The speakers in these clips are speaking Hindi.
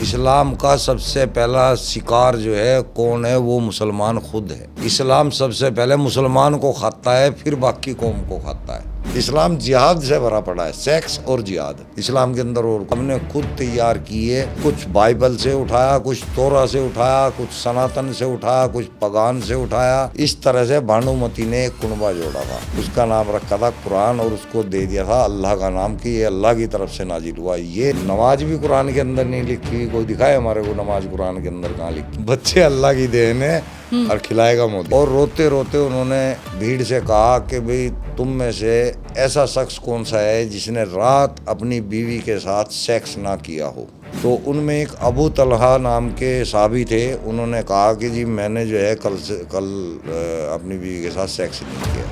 इस्लाम का सबसे पहला शिकार जो है कौन है, वो मुसलमान खुद है। इस्लाम सबसे पहले मुसलमान को खाता है, फिर बाकी कौम को खाता है। इस्लाम जिहाद से भरा पड़ा है, सेक्स और जिहाद इस्लाम के अंदर। और हमने खुद तैयार किए, कुछ बाइबल से उठाया, कुछ तोरा से उठाया, कुछ सनातन से उठाया, कुछ पगान से उठाया। इस तरह से भानुमति ने एक कुनबा जोड़ा था, उसका नाम रखा था कुरान और उसको दे दिया था अल्लाह का नाम कि ये अल्लाह की तरफ से नाजिल हुआ। ये नमाज भी कुरान के अंदर नहीं लिखी, कोई दिखाए हमारे को नमाज कुरान के अंदर कहाँ लिखी। बच्चे अल्लाह की देन है और खिलाएगा मोदी। और रोते रोते उन्होंने भीड़ से कहा कि भाई तुम में से ऐसा शख्स कौन सा है जिसने रात अपनी बीवी के साथ सेक्स ना किया हो। तो उनमें एक अबू तलहा नाम के साहबी थे, उन्होंने कहा कि जी मैंने जो है कल अपनी बीवी के साथ सेक्स नहीं किया।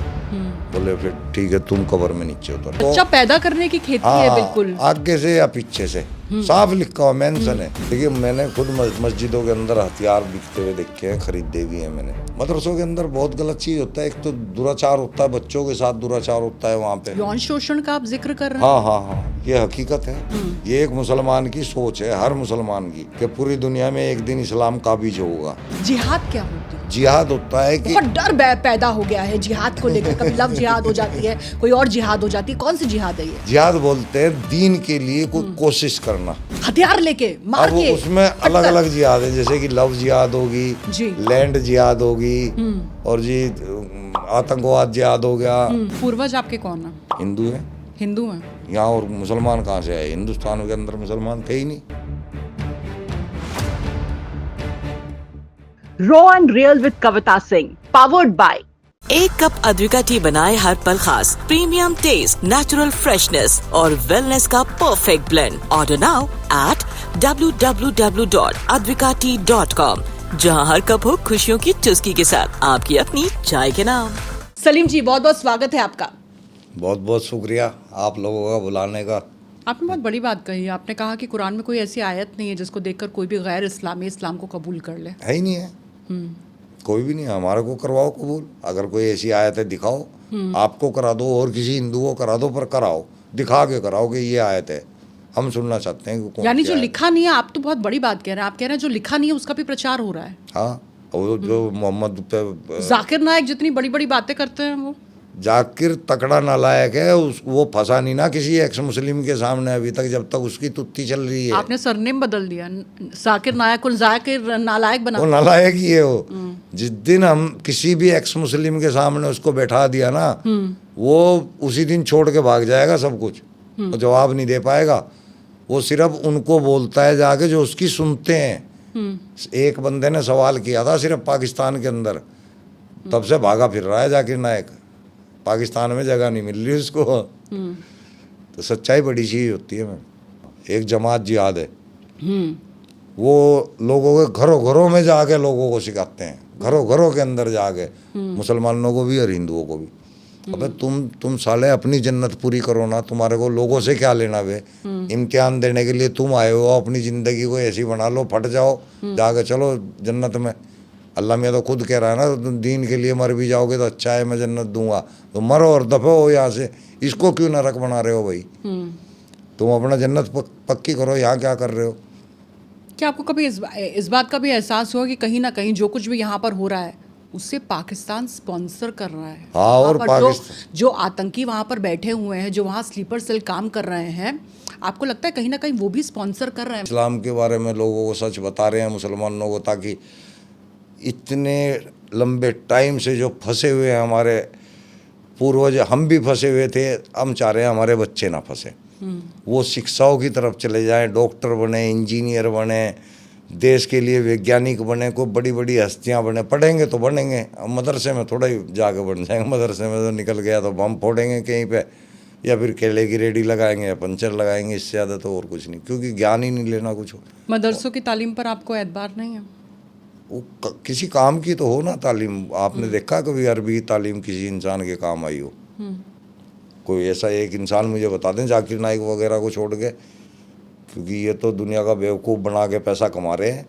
बोले फिर ठीक है, तुम कब्र में नीचे उतर। बच्चा पैदा करने की खेती है बिल्कुल, आगे से या पीछे से साफ लिखा हुआ मेंशन है। देखिए मैंने खुद मस्जिदों के अंदर हथियार बिकते हुए देखे हैं, खरीदे भी हैं मैंने। मदरसों के अंदर बहुत गलत चीज होता है, एक तो दुराचार होता है, बच्चों के साथ दुराचार होता है वहाँ पे। यौन शोषण का आप जिक्र कर रहे हैं। हाँ, ये हकीकत है। ये एक मुसलमान की सोच है, हर मुसलमान की, कि पूरी दुनिया में एक दिन इस्लाम काबिज होगा। जिहाद क्या होती है? जिहाद होता है कि बहुत डर पैदा हो गया है जिहाद को लेकर। कभी लव जिहाद हो जाती है, कोई और जिहाद हो जाती है। कौन सी जिहाद है ये? जिहाद बोलते हैं दीन के लिए कोई कोशिश करना, हथियार लेके मार के। उसमें अलग अलग जिहाद है, जैसे कि लव जिहाद होगी, लैंड जिहाद होगी, और जी आतंकवाद जिहाद हो गया। पूर्वज आपके कौन है? हिंदू है। हिंदू हैं यहाँ, और मुसलमान कहाँ से आए? हिंदुस्तान के अंदर मुसलमान थे ही नहीं। Raw and real with Kavita Singh, powered by. एक कप अद्विका टी बनाए हर पल खास, प्रीमियम टेस्ट, नेचुरल फ्रेशनेस और वेलनेस का perfect blend. Order now at www.advikatea.com, जहां हर कप हो खुशियों की चुस्की के साथ, आपकी अपनी चाय के नाम। सलीम जी, बहुत बहुत स्वागत है आपका। बहुत बहुत शुक्रिया आप लोगों का बुलाने का। आपने बहुत बड़ी बात कही। आपने कहा कि कुरान में कोई ऐसी आयत नहीं है जिसको देखकर कोई भी गैर इस्लामी इस्लाम को कबूल कर ले। है ही नहीं है, कोई भी नहीं। हमारे को करवाओ कबूल, अगर कोई ऐसी आयत है दिखाओ। आपको करा दो और किसी हिंदू को करा दो, पर कराओ, दिखा के कराओ कि ये आयत है। हम सुनना चाहते हैं कि कौन। यानी जो लिखा नहीं है, आप तो बहुत बड़ी बात कह रहे हैं। आप कह रहे हैं जो लिखा नहीं है उसका भी प्रचार हो रहा है। हाँ, वो जो मोहम्मद पे जाकिर नायक जितनी बड़ी बड़ी बातें करते हैं, वो जाकिर तकड़ा नालायक है। वो फंसा नहीं ना किसी एक्स मुस्लिम के सामने अभी तक, जब तक उसकी तुत्ती चल रही है। आपने सरनेम बदल दिया, जाकिर नायक को जाकिर नालायक बना। वो नालायक ही है वो। जिस दिन हम किसी भी एक्स मुस्लिम के सामने उसको बैठा दिया ना, वो उसी दिन छोड़ के भाग जाएगा सब कुछ। वो जवाब नहीं दे पाएगा। वो सिर्फ उनको बोलता है जाके जो उसकी सुनते हैं। एक बंदे ने सवाल किया था सिर्फ पाकिस्तान के अंदर, तब से भागा फिर रहा है जाकिर नायक। पाकिस्तान में जगह नहीं मिल रही उसको। तो सच्चाई बड़ी चीज होती है। मैं एक जमात जिहाद है, वो लोगों के घरों घरों में जाके लोगों को सिखाते हैं, घरों घरों के अंदर जाके, मुसलमानों को भी और हिंदुओं को भी। अबे तुम साले अपनी जन्नत पूरी करो ना, तुम्हारे को लोगों से क्या लेना बे। इम्तिहान देने के लिए तुम आए हो, अपनी जिंदगी को ऐसी बना लो, फट जाओ, जाके चलो जन्नत में। अल्लाह मियाँ तो खुद कह रहा है ना, तुम दीन के लिए मर भी जाओगे तो अच्छा है, मैं जन्नत दूंगा। तो मरो और दफो हो यहाँ से। इसको क्यों नरक बना रहे हो भाई? तुम अपना जन्नत पक्की करो, यहाँ क्या कर रहे हो? क्या आपको कभी इस बात का भी एहसास हुआ कि कहीं ना कहीं जो कुछ भी यहाँ पर हो रहा है उससे पाकिस्तान स्पॉन्सर कर रहा है? हाँ, और जो आतंकी वहाँ पर बैठे हुए हैं, जो वहाँ स्लीपर सेल काम कर रहे हैं, आपको लगता है कहीं ना कहीं वो भी स्पॉन्सर कर रहे हैं? इस्लाम के बारे में लोगों को सच बता रहे हैं, मुसलमानों को, ताकि इतने लंबे टाइम से जो फंसे हुए हैं हमारे पूर्वज, हम भी फंसे हुए थे, हम चाह रहे हैं हमारे बच्चे ना फंसे। वो शिक्षाओं की तरफ चले जाएं, डॉक्टर बने, इंजीनियर बने, देश के लिए वैज्ञानिक बने, कोई बड़ी बड़ी हस्तियां बने। पढ़ेंगे तो बनेंगे, मदरसे में थोड़ा ही जाके बन जाएंगे। मदरसे में तो निकल गया तो बम फोड़ेंगे कहीं पे, या फिर केले की रेडी लगाएंगे या पंचर लगाएंगे, इससे ज़्यादा तो और कुछ नहीं, क्योंकि ज्ञान ही नहीं लेना कुछ। मदरसों की तालीम पर आपको एतबार नहीं है? वो किसी काम की तो हो ना तालीम। आपने देखा कभी अरबी की तालीम किसी इंसान के काम आई हो? कोई ऐसा एक इंसान मुझे बता दें जाकिर नाइक वगैरह को छोड़ के, क्योंकि ये तो दुनिया का बेवकूफ़ बना के पैसा कमा रहे हैं।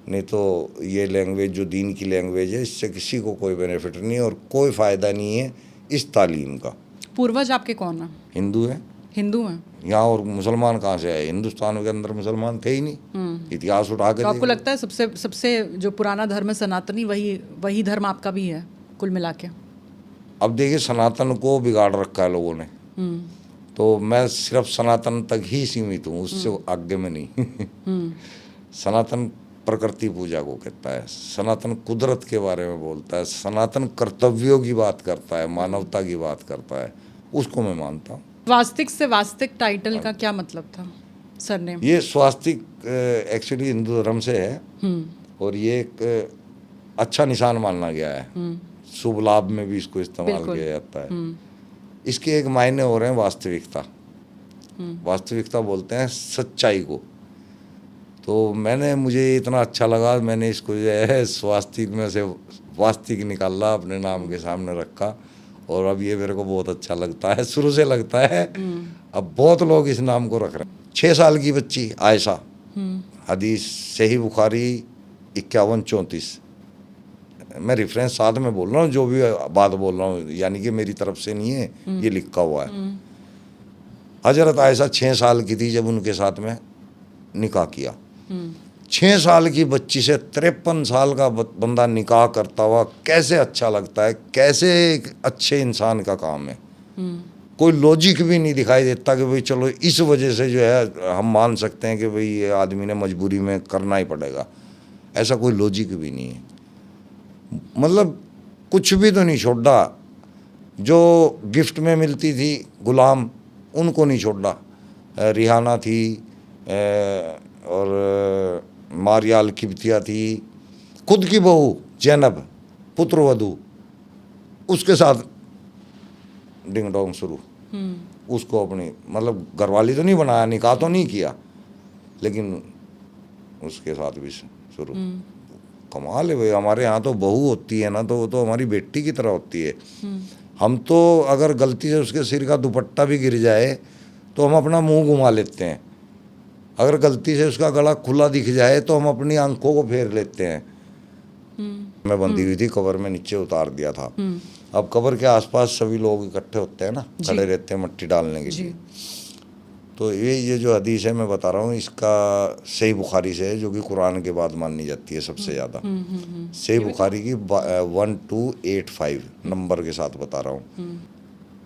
नहीं तो ये लैंग्वेज जो दीन की लैंग्वेज है, इससे किसी को कोई बेनिफिट नहीं है और कोई फ़ायदा नहीं है इस तालीम का। पूर्वज आपके कौन है? हिंदू है। हिंदू हैं। यहाँ और मुसलमान कहाँ से आए? हिंदुस्तान के अंदर मुसलमान थे ही नहीं। इतिहास उठा के तो आपको देखो। लगता है सबसे सबसे जो पुराना धर्म है सनातनी, वही धर्म आपका भी है कुल मिला के? अब देखिए, सनातन को बिगाड़ रखा है लोगों ने, तो मैं सिर्फ सनातन तक ही सीमित हूँ, उससे आगे में नहीं। सनातन प्रकृति पूजा को कहता है, सनातन कुदरत के बारे में बोलता है, सनातन कर्तव्यों की बात करता है, मानवता की बात करता है, उसको मैं मानता हूँ। वास्तिक से वास्तिक टाइटल का क्या मतलब था, सरनेम? ये स्वास्तिक एक्चुअली हिंदू धर्म से है, और ये एक अच्छा निशान माना गया है, शुभ लाभ में भी इसको इस्तेमाल किया जाता है। इसके एक मायने हो रहे हैं वास्तविकता। वास्तविकता बोलते हैं सच्चाई को। तो मुझे इतना अच्छा लगा, मैंने इसको जो है स्वास्तिक में से वास्तिक निकाला, अपने नाम के सामने रखा, और अब ये मेरे को बहुत अच्छा लगता है, शुरू से लगता है। अब बहुत लोग इस नाम को रख रहे हैं। 6 साल की बच्ची आयशा, हदीस सही बुखारी 51-34, मैं रेफरेंस साथ में बोल रहा हूँ, जो भी बात बोल रहा हूँ यानी कि मेरी तरफ से नहीं है, ये लिखा हुआ है। हजरत आयशा 6 साल की थी जब उनके साथ में निकाह किया। 6 साल की बच्ची से 53 साल का बंदा निकाह करता हुआ कैसे अच्छा लगता है, कैसे एक अच्छे इंसान का काम है। कोई लॉजिक भी नहीं दिखाई देता कि भाई चलो इस वजह से जो है हम मान सकते हैं कि भाई ये आदमी ने मजबूरी में करना ही पड़ेगा, ऐसा कोई लॉजिक भी नहीं है। मतलब कुछ भी तो नहीं छोड़ा, जो गिफ्ट में मिलती थी गुलाम उनको नहीं छोड़ा। रिहाना थी और मारियाल किब्तिया थी, खुद की बहू जैनब पुत्रवधू, उसके साथ डिंग डोंग शुरू। उसको अपनी मतलब घरवाली तो नहीं बनाया, निकाह तो नहीं किया, लेकिन उसके साथ भी शुरू। कमाल है भाई, हमारे यहाँ तो बहू होती है ना तो वो तो हमारी बेटी की तरह होती है। हम तो अगर गलती से उसके सिर का दुपट्टा भी गिर जाए तो हम अपना मुंह घुमा लेते हैं, अगर गलती से उसका गला खुला दिख जाए तो हम अपनी आंखों को फेर लेते हैं। मैं बंधी हुई थी, कब्र में नीचे उतार दिया था। अब कब्र के आसपास सभी लोग इकट्ठे होते हैं ना, खड़े रहते हैं मट्टी डालने के लिए। तो ये जो हदीस है मैं बता रहा हूँ, इसका सही बुखारी से है, जो कि कुरान के बाद मानी जाती है सबसे ज़्यादा। सही बुखारी की 1285 नंबर के साथ बता रहा हूँ।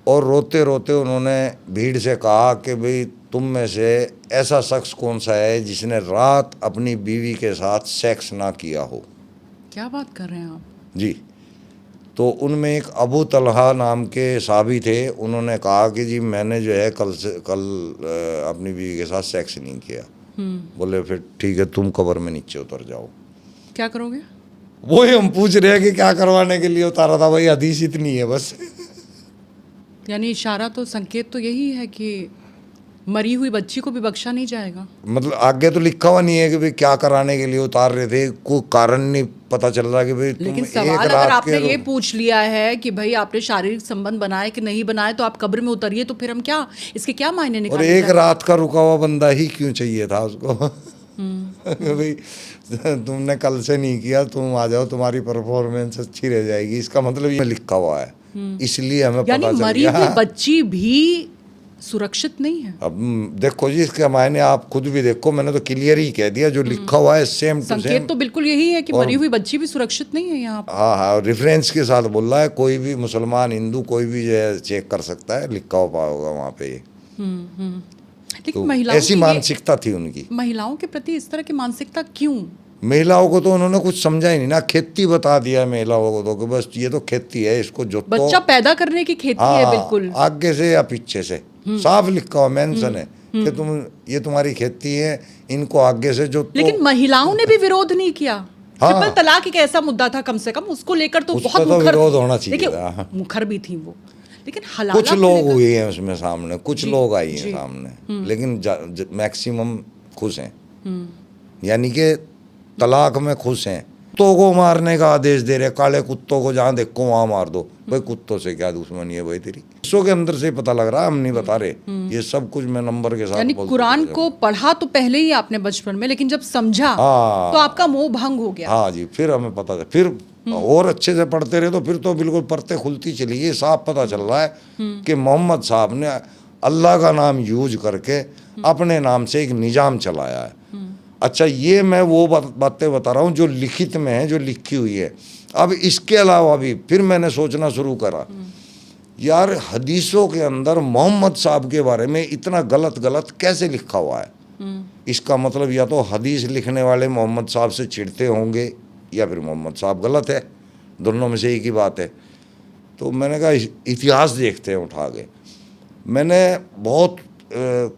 और रोते रोते उन्होंने भीड़ से कहा कि भाई तुम में से ऐसा शख्स कौन सा है जिसने रात अपनी बीवी के साथ सेक्स ना किया हो। क्या बात कर रहे हैं आप? जी। तो उनमें एक अबू तलहा नाम के साहबी थे, उन्होंने कहा कि जी मैंने जो है कल अपनी बीवी के साथ सेक्स नहीं किया। बोले फिर ठीक है, तुम कब्र में नीचे उतर जाओ। क्या करोगे? वही हम पूछ रहे हैं कि क्या करवाने के लिए उतारा था भाई, हदीस इतनी है बस। यानी इशारा तो, संकेत तो यही है कि मरी हुई बच्ची को भी बख्शा नहीं जाएगा। मतलब आगे तो लिखा हुआ नहीं है कि भाई क्या कराने के लिए उतार रहे थे, कोई कारण नहीं पता चल रहा कि भाई लेकिन सवाल अगर आपने ये पूछ लिया है कि भाई आपने शारीरिक संबंध बनाए कि नहीं बनाए तो आप कब्र में उतरिए, तो फिर हम क्या, इसके क्या मायने निकालें? और एक रात का रुका हुआ बंदा ही क्यों चाहिए था उसको? भाई तुमने कल से नहीं किया, तुम आ जाओ, तुम्हारी परफॉर्मेंस अच्छी रह जाएगी, इसका मतलब ये लिखा हुआ है, इसलिए हमें पता चल गया। मरी हुई बच्ची भी सुरक्षित नहीं है। अब देखो जी, इसके मायने आप खुद भी देखो, मैंने तो क्लियर ही कह दिया, जो लिखा हुआ है सेम टू सेम। संकेत तो बिल्कुल यही है कि मरी हुई बच्ची भी सुरक्षित नहीं है यहाँ पर। हाँ, रेफरेंस के साथ बोल रहा है, कोई भी मुसलमान हिंदू कोई भी जो है चेक कर सकता है, लिखा हुआ होगा वहाँ पे। लेकिन तो महिलाओं ऐसी मानसिकता थी उनकी। महिलाओं के प्रति इस तरह की मानसिकता क्यों? महिलाओं को तो उन्होंने कुछ समझा ही नहीं ना, खेती बता दिया महिलाओं को तो कि बस ये तो खेती है, इसको जो बच्चा पैदा करने की खेती है, बिल्कुल आगे से या पीछे से साफ लिखा हुआ मेंशन है कि ये तुम्हारी खेती है, इनको आगे से जो। लेकिन महिलाओं ने भी विरोध नहीं किया। ट्रिपल तलाक एक ऐसा मुद्दा था, कम से कम उसको लेकर तो बहुत विरोध होना चाहिए, मुखर भी थी वो। लेकिन हलाला कुछ लोग हुए हैं उसमें सामने, कुछ लोग आई हैं सामने, लेकिन मैक्सिमम खुश हैं, यानी कि तलाक में खुश हैं। कुत्तों को मारने का आदेश दे रहे, काले कुत्तों को जहाँ देखो वहाँ मार दो। भाई कुत्तों से क्या दुश्मनी है भाई तेरी? बच्चों के अंदर से पता लग रहा है, हम नहीं बता रहे, ये सब कुछ मैं नंबर के साथ। यानी कुरान को पढ़ा तो पहले ही आपने बचपन में, लेकिन जब समझा तो आपका मोह भंग हो गया। हाँ जी, फिर हमें पता था, फिर और अच्छे से पढ़ते रहे तो फिर तो बिल्कुल परतें खुलती चली गई, साफ पता चल रहा है कि मोहम्मद साहब ने अल्लाह का नाम यूज करके अपने नाम से एक निजाम चलाया है। अच्छा, ये मैं वो बातें बता रहा हूँ जो लिखित में है, जो लिखी हुई है। अब इसके अलावा भी फिर मैंने सोचना शुरू करा, यार हदीसों के अंदर मोहम्मद साहब के बारे में इतना गलत गलत कैसे लिखा हुआ है। इसका मतलब या तो हदीस लिखने वाले मोहम्मद साहब से चिढ़ते होंगे या फिर मोहम्मद साहब गलत है, दोनों में से एक ही बात है। तो मैंने कहा इतिहास देखते हैं उठा के। मैंने बहुत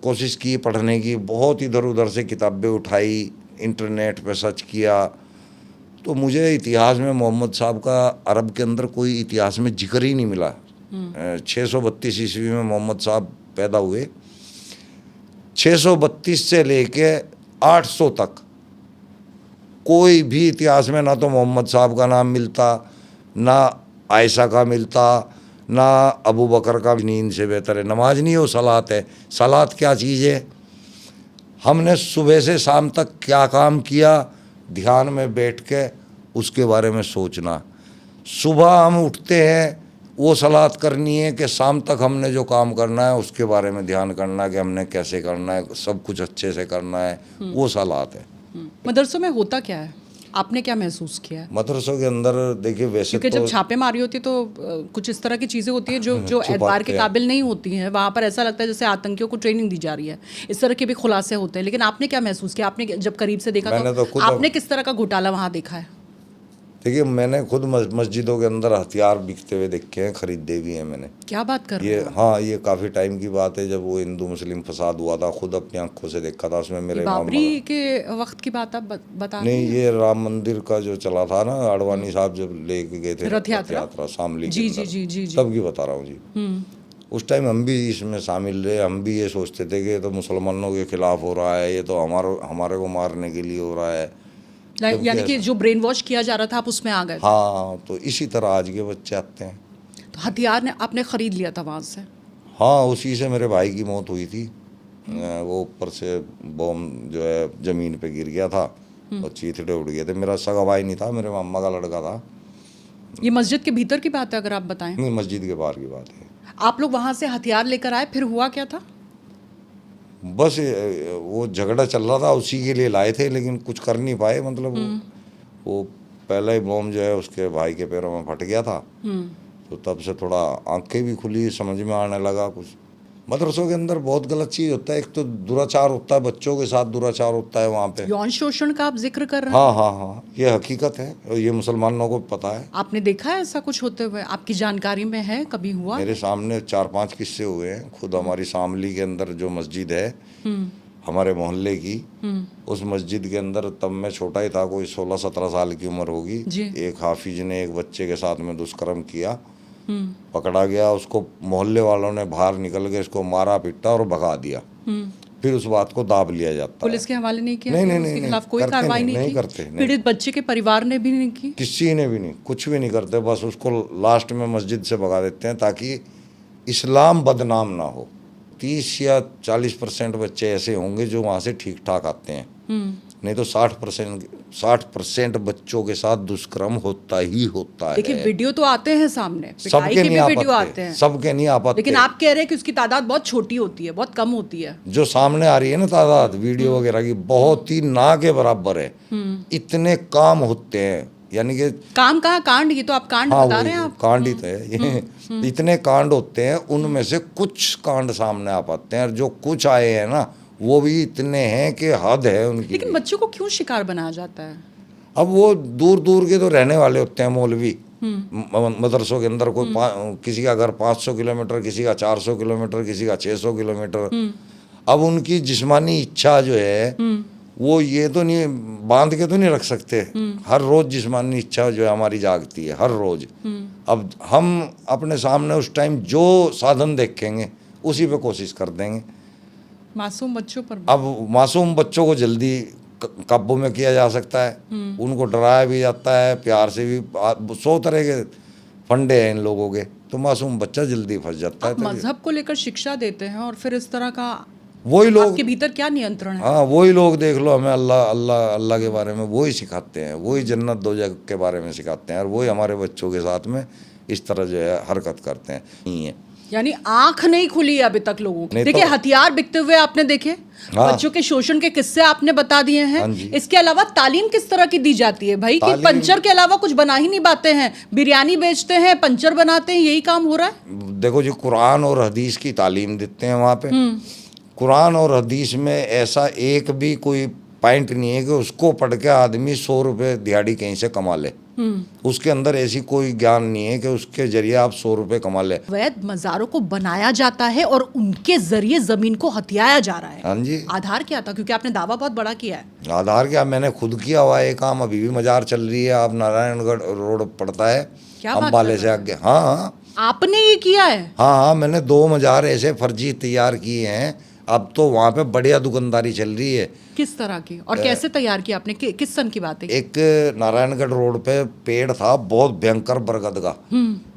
कोशिश की पढ़ने की, बहुत इधर उधर से किताबें उठाई, इंटरनेट पे सर्च किया, तो मुझे इतिहास में मोहम्मद साहब का अरब के अंदर कोई इतिहास में जिक्र ही नहीं मिला। 632 ईस्वी में मोहम्मद साहब पैदा हुए, 632 से लेके 800 तक कोई भी इतिहास में ना तो मोहम्मद साहब का नाम मिलता, ना आयशा का मिलता, ना अबू बकर का। नींद से बेहतर है नमाज नहीं, वो सलात है। सलात क्या चीज़ है? हमने सुबह से शाम तक क्या काम किया, ध्यान में बैठ के उसके बारे में सोचना। सुबह हम उठते हैं, वो सलात करनी है कि शाम तक हमने जो काम करना है उसके बारे में ध्यान करना है कि हमने कैसे करना है, सब कुछ अच्छे से करना है, वो सलात है। मदरसों में होता क्या है, आपने क्या महसूस किया है? मदरसों के अंदर देखिए, वैसे क्योंकि तो जब छापेमारी होती है तो कुछ इस तरह की चीज़ें होती हैं जो एतबार के काबिल नहीं होती हैं। वहाँ पर ऐसा लगता है जैसे आतंकियों को ट्रेनिंग दी जा रही है, इस तरह के भी खुलासे होते हैं। लेकिन आपने क्या महसूस किया? आपने जब करीब से देखा तो आपने किस तरह का घोटाला वहाँ देखा है? देखिए, मैंने खुद मस्जिदों के अंदर हथियार बिकते हुए देखे हैं, खरीदे भी हैं मैंने। क्या बात कर रहे हैं? हाँ, ये काफ़ी टाइम की बात है, जब वो हिंदू मुस्लिम फसाद हुआ था, खुद अपनी आंखों से देखा था। उसमें मेरे बाबरी के वक्त की बात आप बता रहे हैं? नहीं, ये राम मंदिर का जो चला था ना, आडवाणी साहब जब लेके गए थे रथ यात्रा शामली के अंदर, जी, तब की बता रहा हूँ जी। उस टाइम हम भी इसमें शामिल रहे। हम भी ये सोचते थे कि ये तो मुसलमानों के खिलाफ हो रहा है, ये तो हमारे को मारने के लिए हो रहा है। यानी कि जो ब्रेन वॉश किया जा रहा था, आप उसमें आ गए? हाँ, तो इसी तरह आज के बच्चे आते हैं। तो हथियार ने आपने खरीद लिया था वहाँ से? हाँ, उसी से मेरे भाई की मौत हुई थी। वो ऊपर से बॉम्ब जो है ज़मीन पे गिर गया था और चीथड़े उड़ गए थे। मेरा सगा भाई नहीं था, मेरे मामा का लड़का था। ये मस्जिद के भीतर की बात है, अगर आप बताएं? नहीं, मस्जिद के बाहर की बात है। आप लोग वहाँ से हथियार लेकर आए, फिर हुआ क्या था? बस वो झगड़ा चल रहा था, उसी के लिए लाए थे, लेकिन कुछ कर नहीं पाए। मतलब वो पहला ही बॉम्ब जो है उसके भाई के पैरों में फट गया था, तो तब से थोड़ा आंखें भी खुली, समझ में आने लगा कुछ। मदरसों के अंदर बहुत गलत चीज़ होता है। एक तो दुराचार होता है, बच्चों के साथ दुराचार होता है वहाँ पे। यौन शोषण का आप जिक्र कर रहे हैं? हाँ, ये हकीकत है और ये मुसलमानों को पता है। आपने देखा है ऐसा कुछ होते हुए? आपकी जानकारी में है, कभी हुआ? मेरे सामने 4-5 किस्से हुए हैं। खुद हमारी शामली के अंदर जो मस्जिद है हमारे मोहल्ले की, उस मस्जिद के अंदर तब मैं छोटा ही था, कोई 16-17 साल की उम्र होगी। एक हाफिज ने एक बच्चे के साथ में दुष्कर्म किया, पकड़ा गया। उसको मोहल्ले वालों ने बाहर निकल के इसको मारा पीटा और भगा दिया। फिर उस बात को दाब लिया जाता है। पुलिस के हवाले नहीं किया? नहीं, उसके खिलाफ कोई कार्रवाई नहीं की? पीड़ित बच्चे के परिवार ने भी नहीं की? किसी ने भी नहीं, कुछ भी नहीं करते। बस उसको लास्ट में मस्जिद से भगा देते हैं ताकि इस्लाम बदनाम ना हो। 30 या 40% बच्चे ऐसे होंगे जो वहाँ से ठीक ठाक आते हैं, नहीं तो 60% बच्चों के साथ दुष्कर्म होता ही होता है। देखिए, वीडियो तो आते हैं सामने, सबके नहीं आ वीडियो आते पाते, हैं, सबके नहीं आ पाते। लेकिन आप कह रहे हैं कि उसकी तादाद बहुत छोटी होती है, बहुत कम होती है। जो सामने आ रही है ना तादाद वीडियो वगैरह की, बहुत ही ना के बराबर है। इतने काम होते हैं, यानी कि काम कहाँ, कांड? ये तो आप कांड बता रहे हैं। आप कांड ही तो है ये। इतने कांड होते हैं, उनमें से कुछ कांड सामने आ पाते हैं, और जो कुछ आए हैं ना वो भी इतने हैं कि हद है उनकी। लेकिन बच्चों को क्यों शिकार बनाया जाता है? अब वो दूर दूर के तो रहने वाले होते हैं मौलवी मदरसों के अंदर। कोई किसी का घर 500 किलोमीटर, किसी का 400 किलोमीटर, किसी का 600 किलोमीटर। अब उनकी जिस्मानी इच्छा जो है वो ये तो नहीं बांध के तो नहीं रख सकते। हर रोज जिस्मानी इच्छा जो है हमारी जागती है, हर रोज। अब हम अपने सामने उस टाइम जो साधन देखेंगे उसी पे कोशिश कर देंगे। मासूम बच्चों पर? अब मासूम बच्चों को जल्दी काबू में किया जा सकता है, उनको डराया भी जाता है, प्यार से भी। 100 तरह के फंडे हैं इन लोगों के, तो मासूम बच्चा जल्दी फंस जाता है। मजहब को लेकर शिक्षा देते हैं और फिर इस तरह का वही लोग, आपके भीतर क्या नियंत्रण है? हाँ, वही लोग देख लो, हमें अल्लाह अल्लाह अल्लाह के बारे में वही सिखाते हैं, वही जन्नत दोजख के बारे में सिखाते हैं, और वही हमारे बच्चों के साथ में इस तरह जो है हरकत करते हैं। नहीं है यानी आंख नहीं खुली है अभी तक लोगों की। नहीं देखिए तो- हथियार बिकते हुए आपने देखे, हाँ। बच्चों के शोषण के किस्से आपने बता दिए हैं। हाँ जी। इसके अलावा तालीम किस तरह की दी जाती है भाई, कि तालीम- पंचर के अलावा कुछ बना ही नहीं पाते हैं, बिरयानी बेचते हैं, पंचर बनाते हैं, यही काम हो रहा है। देखो जी, कुरान और हदीस की तालीम देते हैं वहाँ पे। कुरान और हदीस में ऐसा एक भी कोई पॉइंट नहीं है कि उसको पढ़ के आदमी 100 रुपये दिहाड़ी कहीं से कमा ले। उसके अंदर ऐसी कोई ज्ञान नहीं है कि उसके जरिए आप 100 रुपये कमा ले। वैध मज़ारों को बनाया जाता है और उनके जरिए जमीन को हथियाया जा रहा है। हाँ जी। आधार क्या था, क्योंकि आपने दावा बहुत बड़ा किया है। आधार क्या, मैंने खुद किया हुआ है काम, अभी भी मजार चल रही है। आप नारायणगढ़ रोड पड़ता है क्या बात अम्बाले कर से रहे आगे। हाँ हाँ आपने ये किया है? हाँ, मैंने 2 मजार ऐसे फर्जी तैयार किए हैं। अब तो वहाँ पे बढ़िया दुकानदारी चल रही है। किस तरह की और कैसे तैयार किया आपने, किस सन की बात है? एक नारायणगढ़ रोड पे पेड़ था बहुत भयंकर बरगद का।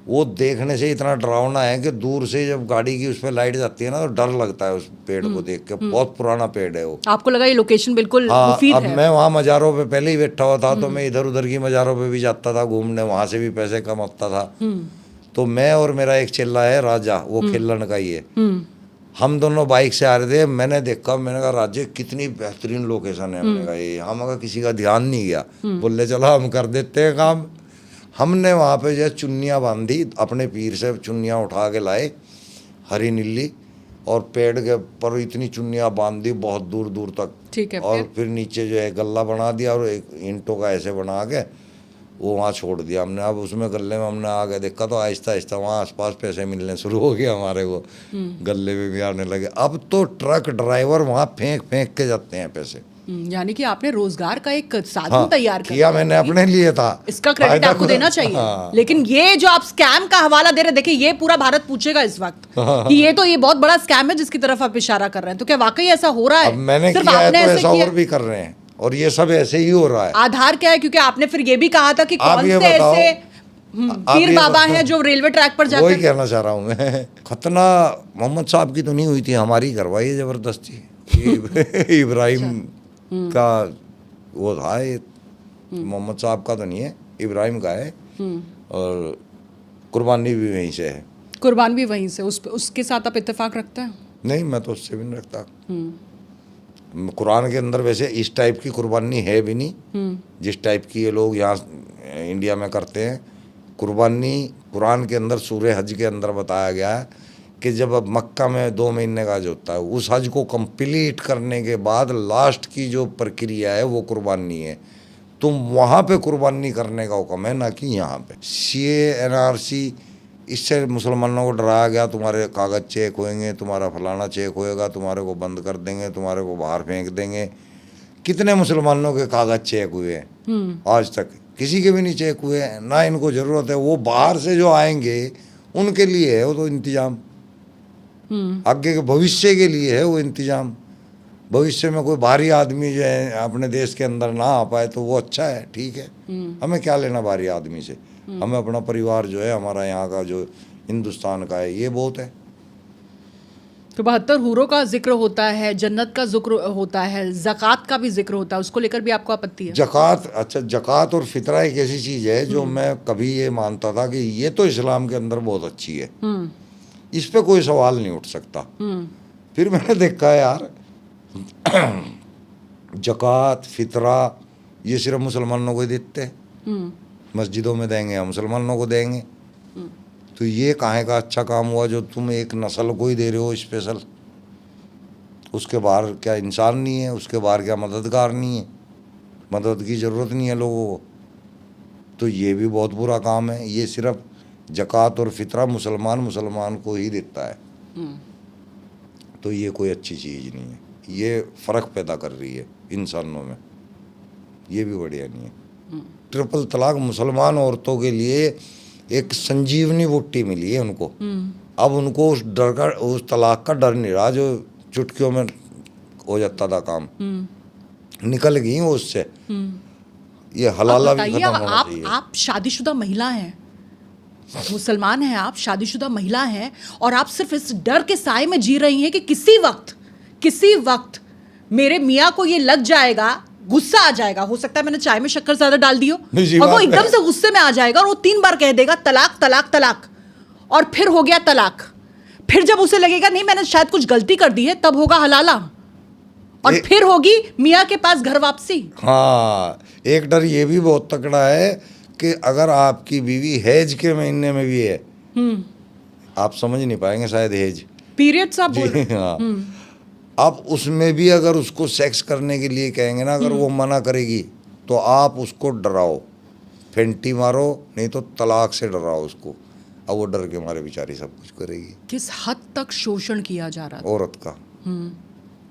वो देखने से इतना डरावना है कि दूर से जब गाड़ी की उस पर लाइट जाती है ना तो डर लगता है उस पेड़ को देख के। बहुत पुराना पेड़ है वो। आपको लगा ये लोकेशन बिल्कुल हाँ, मुफीद अब है? मैं वहाँ मज़ारों पे पहले ही बैठा हुआ था, तो मैं इधर उधर की मज़ारों पे भी जाता था घूमने, वहाँ से भी पैसे कमाता था। तो मैं और मेरा एक चेला है राजा, वो खेलन का ही है। हम दोनों बाइक से आ रहे थे, मैंने देखा, मैंने कहा राजे कितनी बेहतरीन लोकेशन है। हमने कहा ये, हमारा किसी का ध्यान नहीं गया। बोले चलो हम कर देते हैं काम। हमने वहाँ पे जो है चुन्नियाँ बांधी, अपने पीर से चुन्नियाँ उठा के लाए, हरी नीली, और पेड़ के पर इतनी चुन्नियाँ बांध दी बहुत दूर दूर तक। ठीक है। और फिर नीचे जो है गल्ला बना दिया और एक ईंटों का ऐसे बना के वो वहाँ छोड़ दिया हमने। अब उसमें गले में हमने आगे देखा तो आहिस्ता आहिस्ता वहाँ आसपास पैसे मिलने शुरू हो गए हमारे को। गले में भी आने लगे। अब तो ट्रक ड्राइवर वहाँ फेंक फेंक के जाते हैं पैसे। यानी कि आपने रोजगार का एक साधन तैयार कर किया मैंने अपने लिए था। इसका क्रेडिट आपको देना चाहिए। हाँ। लेकिन ये जो आप स्कैम का हवाला दे रहे, देखिए ये पूरा भारत पूछेगा इस वक्त कि ये बहुत बड़ा स्कैम है जिसकी तरफ आप इशारा कर रहे हैं। तो क्या वाकई ऐसा हो रहा है? अब मैंने सिर्फ किया है आपने तो ऐसे ऐसा किया? और भी कर रहे हैं, और ये सब ऐसे ही हो रहा है। आधार क्या है? क्योंकि आपने फिर ये भी कहा था कि आप कौन ये से बताओ, ऐसे आप पीर ये बाबा बताओ। हैं जो रेलवे ट्रैक पर वही जाकर। कहना चाह रहा हूँ मैं। खतना मोहम्मद साहब की तो नहीं हुई थी, हमारी करवाई है जबरदस्ती। इब्राहिम का वो था, ये मोहम्मद साहब का तो नहीं है, इब्राहिम का है। और कुर्बानी भी वहीं से है। कुर्बान भी वहीं से, उसके साथ आप इत्तेफाक रखते हैं? नहीं, मैं तो उससे भी नहीं रखता। कुरान के अंदर वैसे इस टाइप की कुर्बानी है भी नहीं जिस टाइप की ये लोग यहाँ इंडिया में करते हैं। कुर्बानी कुरान के अंदर सूरह हज के अंदर बताया गया है कि जब अब मक्का में 2 महीने का हज होता है, उस हज को कंप्लीट करने के बाद लास्ट की जो प्रक्रिया है वो कुर्बानी है। तो वहाँ पे कुर्बानी करने का हुक्म है, ना कि यहाँ पे। सीए एनआरसी, इससे मुसलमानों को डराया गया, तुम्हारे कागज़ चेक होएंगे, तुम्हारा फलाना चेक होएगा, तुम्हारे को बंद कर देंगे, तुम्हारे को बाहर फेंक देंगे। कितने मुसलमानों के कागज़ चेक हुए हैं? आज तक किसी के भी नहीं चेक हुए हैं, ना इनको ज़रूरत है। वो बाहर से जो आएंगे उनके लिए है वो तो इंतज़ाम, आगे के भविष्य के लिए है वो इंतज़ाम। भविष्य में कोई बाहरी आदमी जो है अपने देश के अंदर ना आ पाए तो वो अच्छा है, ठीक है। हमें क्या लेना बाहरी आदमी से, हमें अपना परिवार जो है हमारा यहाँ का जो हिंदुस्तान का है ये बहुत है। तो 72 हूरों का जिक्र होता है, जन्नत का जिक्र होता है, ज़कात का भी जिक्र होता है, उसको लेकर भी आपको आपत्ति है? ज़कात, अच्छा, ज़कात और फितरा एक ऐसी चीज़ है जो मैं कभी ये मानता था कि ये तो इस्लाम के अंदर बहुत अच्छी है, इस पे कोई सवाल नहीं उठ सकता। फिर मैंने देखा यार ज़कात फितरा ये सिर्फ मुसलमानों को ही देते हैं, मस्जिदों में देंगे या मुसलमानों को देंगे। तो ये काहे का अच्छा काम हुआ जो तुम एक नस्ल को ही दे रहे हो स्पेशल? उसके बाहर क्या इंसान नहीं है? उसके बाहर क्या मददगार नहीं है? मदद की ज़रूरत नहीं है लोगों को? तो ये भी बहुत बुरा काम है। ये सिर्फ ज़कात और फितरा मुसलमान को ही देता है, तो ये कोई अच्छी चीज़ नहीं है। ये फ़र्क पैदा कर रही है इंसानों में, ये भी बढ़िया नहीं है। ट्रिपल तलाक मुसलमान औरतों के लिए एक संजीवनी बूटी मिली है उनको। अब उनको उस डर का, उस तलाक का डर नहीं रहा जो चुटकियों में हो जाता था काम, निकल गई वो उससे। ये हलाला भी खत्म होना चाहिए। आप शादीशुदा महिला हैं, मुसलमान हैं, आप शादीशुदा महिला हैं, और आप सिर्फ इस डर के साए में जी रही हैं कि किसी वक्त मेरे मियाँ को ये लग जाएगा, गुस्सा आ जाएगा, हो सकता है मैंने चाय में शक्कर ज्यादा डाल दी हो, और वो एकदम से गुस्से में आ जाएगा और वो 3 बार कह देगा तलाक तलाक तलाक, और फिर हो गया तलाक। फिर जब उसे लगेगा नहीं मैंने शायद कुछ गलती कर दी है, तब होगा हलाला, और फिर होगी मियाँ के पास घर वापसी। हाँ, एक डर ये भी बहुत तगड़ा है कि अगर आपकी बीवी हैज के महीने में भी है, आप समझ नहीं पाएंगे शायद हैज पीरियड्स आप बोल रहे हैं। हाँ, आप उसमें भी अगर उसको सेक्स करने के लिए कहेंगे ना, अगर वो मना करेगी तो आप उसको डराओ, फेंटी मारो, नहीं तो तलाक से डराओ उसको। अब वो डर के मारे बेचारी सब कुछ करेगी। किस हद तक शोषण किया जा रहा है औरत का,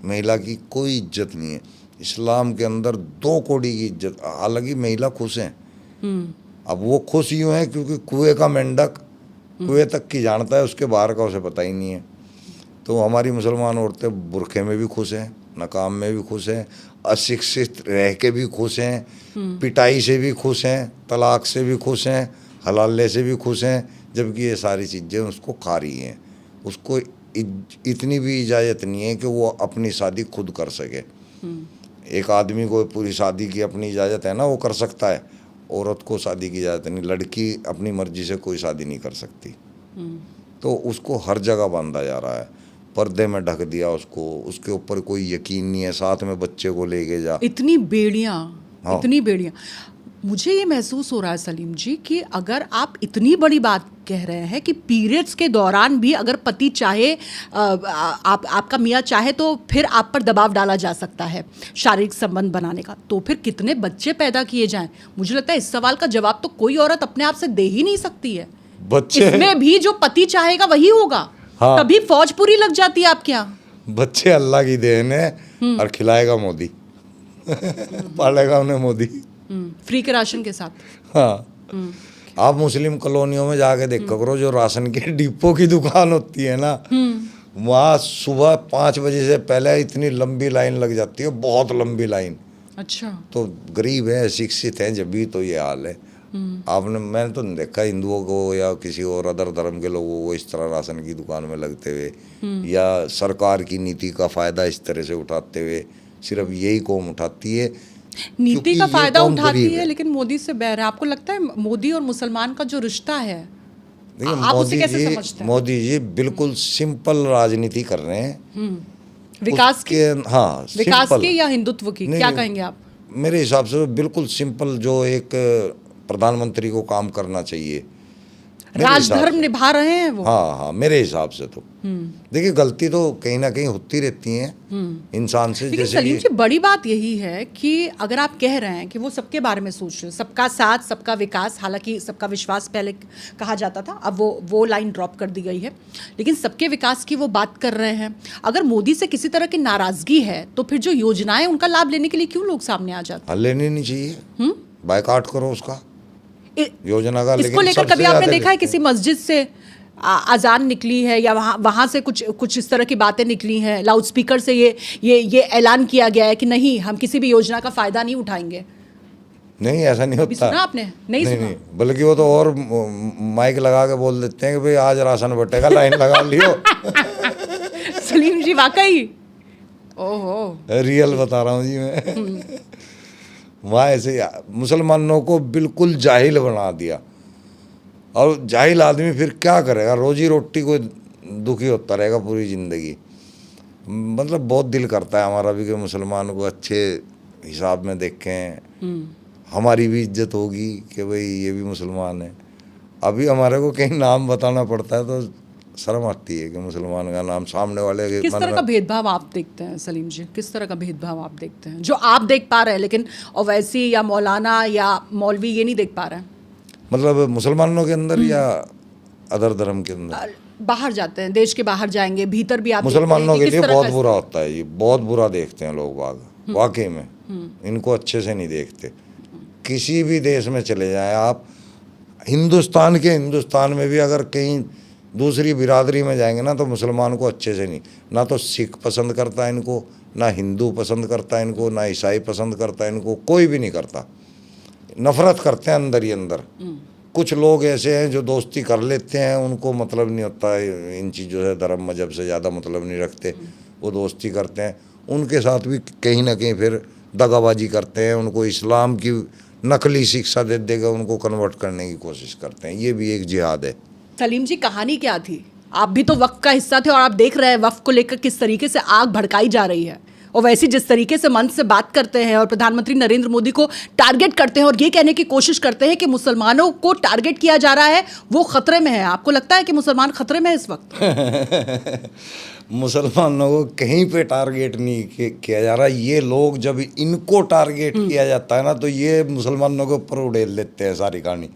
महिला की कोई इज्जत नहीं है। इस्लाम के अंदर 2 कौड़ी की इज्जत, हालांकि महिला खुश हैं। अब वो खुश यूँ है क्योंकि कुएं का मेंढक कुएं तक की जानता है, उसके बाहर का उसे पता ही नहीं है। तो हमारी मुसलमान औरतें बुरखे में भी खुश हैं, नकाम में भी खुश हैं, अशिक्षित रह के भी खुश हैं, पिटाई से भी खुश हैं, तलाक से भी खुश हैं, हलाले से भी खुश हैं, जबकि ये सारी चीज़ें उसको खा रही हैं। उसको इतनी भी इजाज़त नहीं है कि वो अपनी शादी खुद कर सके। एक आदमी को पूरी शादी की अपनी इजाज़त है ना, वो कर सकता है, औरत को शादी की इजाज़त नहीं। लड़की अपनी मर्जी से कोई शादी नहीं कर सकती। तो उसको हर जगह बांधा जा रहा है, पर्दे में ढक दिया उसको, उसके ऊपर कोई यकीन नहीं है, साथ में बच्चे को लेके जा। इतनी बेड़ियाँ, हाँ। इतनी बेड़ियाँ। मुझे ये महसूस हो रहा है सलीम जी कि अगर आप इतनी बड़ी बात कह रहे हैं कि पीरियड्स के दौरान भी अगर पति चाहे, आपका मियाँ चाहे तो फिर आप पर दबाव डाला जा सकता है शारीरिक संबंध बनाने का, तो फिर कितने बच्चे पैदा किए जाएं? मुझे लगता है इस सवाल का जवाब तो कोई औरत अपने आप से दे ही नहीं सकती है। बच्चे इसमें भी जो पति चाहेगा वही होगा। हाँ। तभी फौज पूरी लग जाती है आपके यहाँ। बच्चे अल्लाह की देन है और खिलाएगा मोदी पालेगा उन्हें मोदी। फ्री के राशन के साथ। हाँ, आप मुस्लिम कॉलोनियों में जाके देखा करो, जो राशन के डिपो की दुकान होती है ना, वहाँ सुबह 5 बजे से पहले इतनी लंबी लाइन लग जाती है, बहुत लंबी लाइन। अच्छा। तो गरीब है, शिक्षित हैं, जब भी तो ये हाल है। मैंने तो नहीं देखा हिंदुओं को या किसी और अदर धर्म के लोगों को इस तरह राशन की दुकान में लगते हुए, या सरकार की नीति का फायदा इस तरह से उठाते हुए। सिर्फ यही कौम उठाती है, नीति का ये फायदा कौम उठाती गरीब है, है। लेकिन मोदी से बैर है। आपको लगता है मोदी और मुसलमान का जो रिश्ता है, देखिए आप उसे कैसे समझते हैं? मोदी जी बिल्कुल सिंपल राजनीति कर रहे हैं। विकास की, हाँ, विकास सिंपल। की या हिंदुत्व की, नहीं, क्या नहीं, कहेंगे आप? मेरे हिसाब से बिल्कुल सिंपल जो एक प्रधानमंत्री को काम करना चाहिए। मेरे हिसाब राजधर्म से। निभा रहे हैं वो। हाँ, मेरे हिसाब से तो देखिए गलती तो कहीं ना कहीं होती रहती है इंसान से। लेकिन जैसे सलीम कि जी, बड़ी बात यही है कि अगर आप कह रहे हैं कि वो सबके बारे में सोच रहे हैं, सबका साथ, सबका विकास, हालांकि सबका विश्वास पहले कहा जाता था, अब वो लाइन ड्रॉप कर दी गई है, लेकिन सबके विकास की वो बात कर रहे हैं। अगर मोदी से किसी तरह की नाराजगी है तो फिर जो योजनाएं, उनका लाभ लेने के लिए क्यों लोग सामने आ जाते हाँ, लेनी नहीं चाहिए, बायकॉट करो उसका हैं? योजना का। इसको लेकर कभी आपने देखा है किसी मस्जिद से अजान निकली है या वहाँ से कुछ इस तरह की बातें निकली हैं, लाउड स्पीकर से ये ऐलान किया गया है कि नहीं, हम किसी भी योजना का फ़ायदा नहीं उठाएंगे? नहीं, ऐसा नहीं होता। सुना आपने? नहीं सुना? नहीं, बल्कि वो तो और माइक लगा के बोल देते हैं कि भाई आज राशन बटेगा, लाइन लगा लियो। सलीम जी, वाकई? ओहो, रियल बता रहा हूँ जी मैं। वहाँ ऐसे मुसलमानों को बिल्कुल जाहिल बना दिया, और जाहिल आदमी फिर क्या करेगा? रोजी रोटी को दुखी होता रहेगा पूरी ज़िंदगी। मतलब बहुत दिल करता है हमारा भी कि मुसलमान को अच्छे हिसाब में देखें, हमारी भी इज्जत होगी कि भाई ये भी मुसलमान है। अभी हमारे को कहीं नाम बताना पड़ता है तो शर्म आती है कि मुसलमान का नाम सामने वाले के किस तरह का भेदभाव आप देखते हैं सलीम जी? किस तरह का भेदभाव आप देखते हैं जो आप देख पा रहे हैं, लेकिन ओवैसी या मौलाना या मौलवी ये नहीं देख पा रहे हैं? मतलब मुसलमानों के अंदर या अदर धर्म के अंदर? बाहर जाते हैं, देश के बाहर जाएंगे, भीतर भी आप मुसलमानों देखते हैं के कि लिए किस तरह बहुत का- बुरा होता है, ये बहुत बुरा देखते हैं लोग बाग, वाकई में इनको अच्छे से नहीं देखते। किसी भी देश में चले जाएं आप, हिंदुस्तान में भी अगर कहीं दूसरी बिरादरी में जाएंगे ना, तो मुसलमान को अच्छे से नहीं, ना तो सिख पसंद करता है इनको, ना हिंदू पसंद करता है इनको, ना ईसाई पसंद करता है इनको, कोई भी नहीं करता। नफरत करते हैं अंदर ही अंदर। कुछ लोग ऐसे हैं जो दोस्ती कर लेते हैं, उनको मतलब नहीं होता है इन चीज़ों से, धर्म मजहब से ज़्यादा मतलब नहीं रखते, वो दोस्ती करते हैं। उनके साथ भी कहीं ना कहीं फिर दगाबाजी करते हैं, उनको इस्लाम की नकली शिक्षा दे देगा, उनको कन्वर्ट करने की कोशिश करते हैं। ये भी एक जिहाद है। सलीम जी, कहानी क्या थी आप भी तो वक्फ का हिस्सा थे और आप देख रहे हैं वक्फ को लेकर किस तरीके से आग भड़काई जा रही है। और वैसे जिस तरीके से मंच से बात करते हैं और प्रधानमंत्री नरेंद्र मोदी को टारगेट करते हैं और ये कहने की कोशिश करते हैं कि मुसलमानों को टारगेट किया जा रहा है, वो खतरे में है। आपको लगता है कि मुसलमान खतरे में है इस वक्त? मुसलमानों को कहीं पे टारगेट नहीं किया जा रहा। ये लोग जब इनको टारगेट किया जाता है ना, तो ये मुसलमानों के ऊपर उड़ेल देते हैं सारी कहानी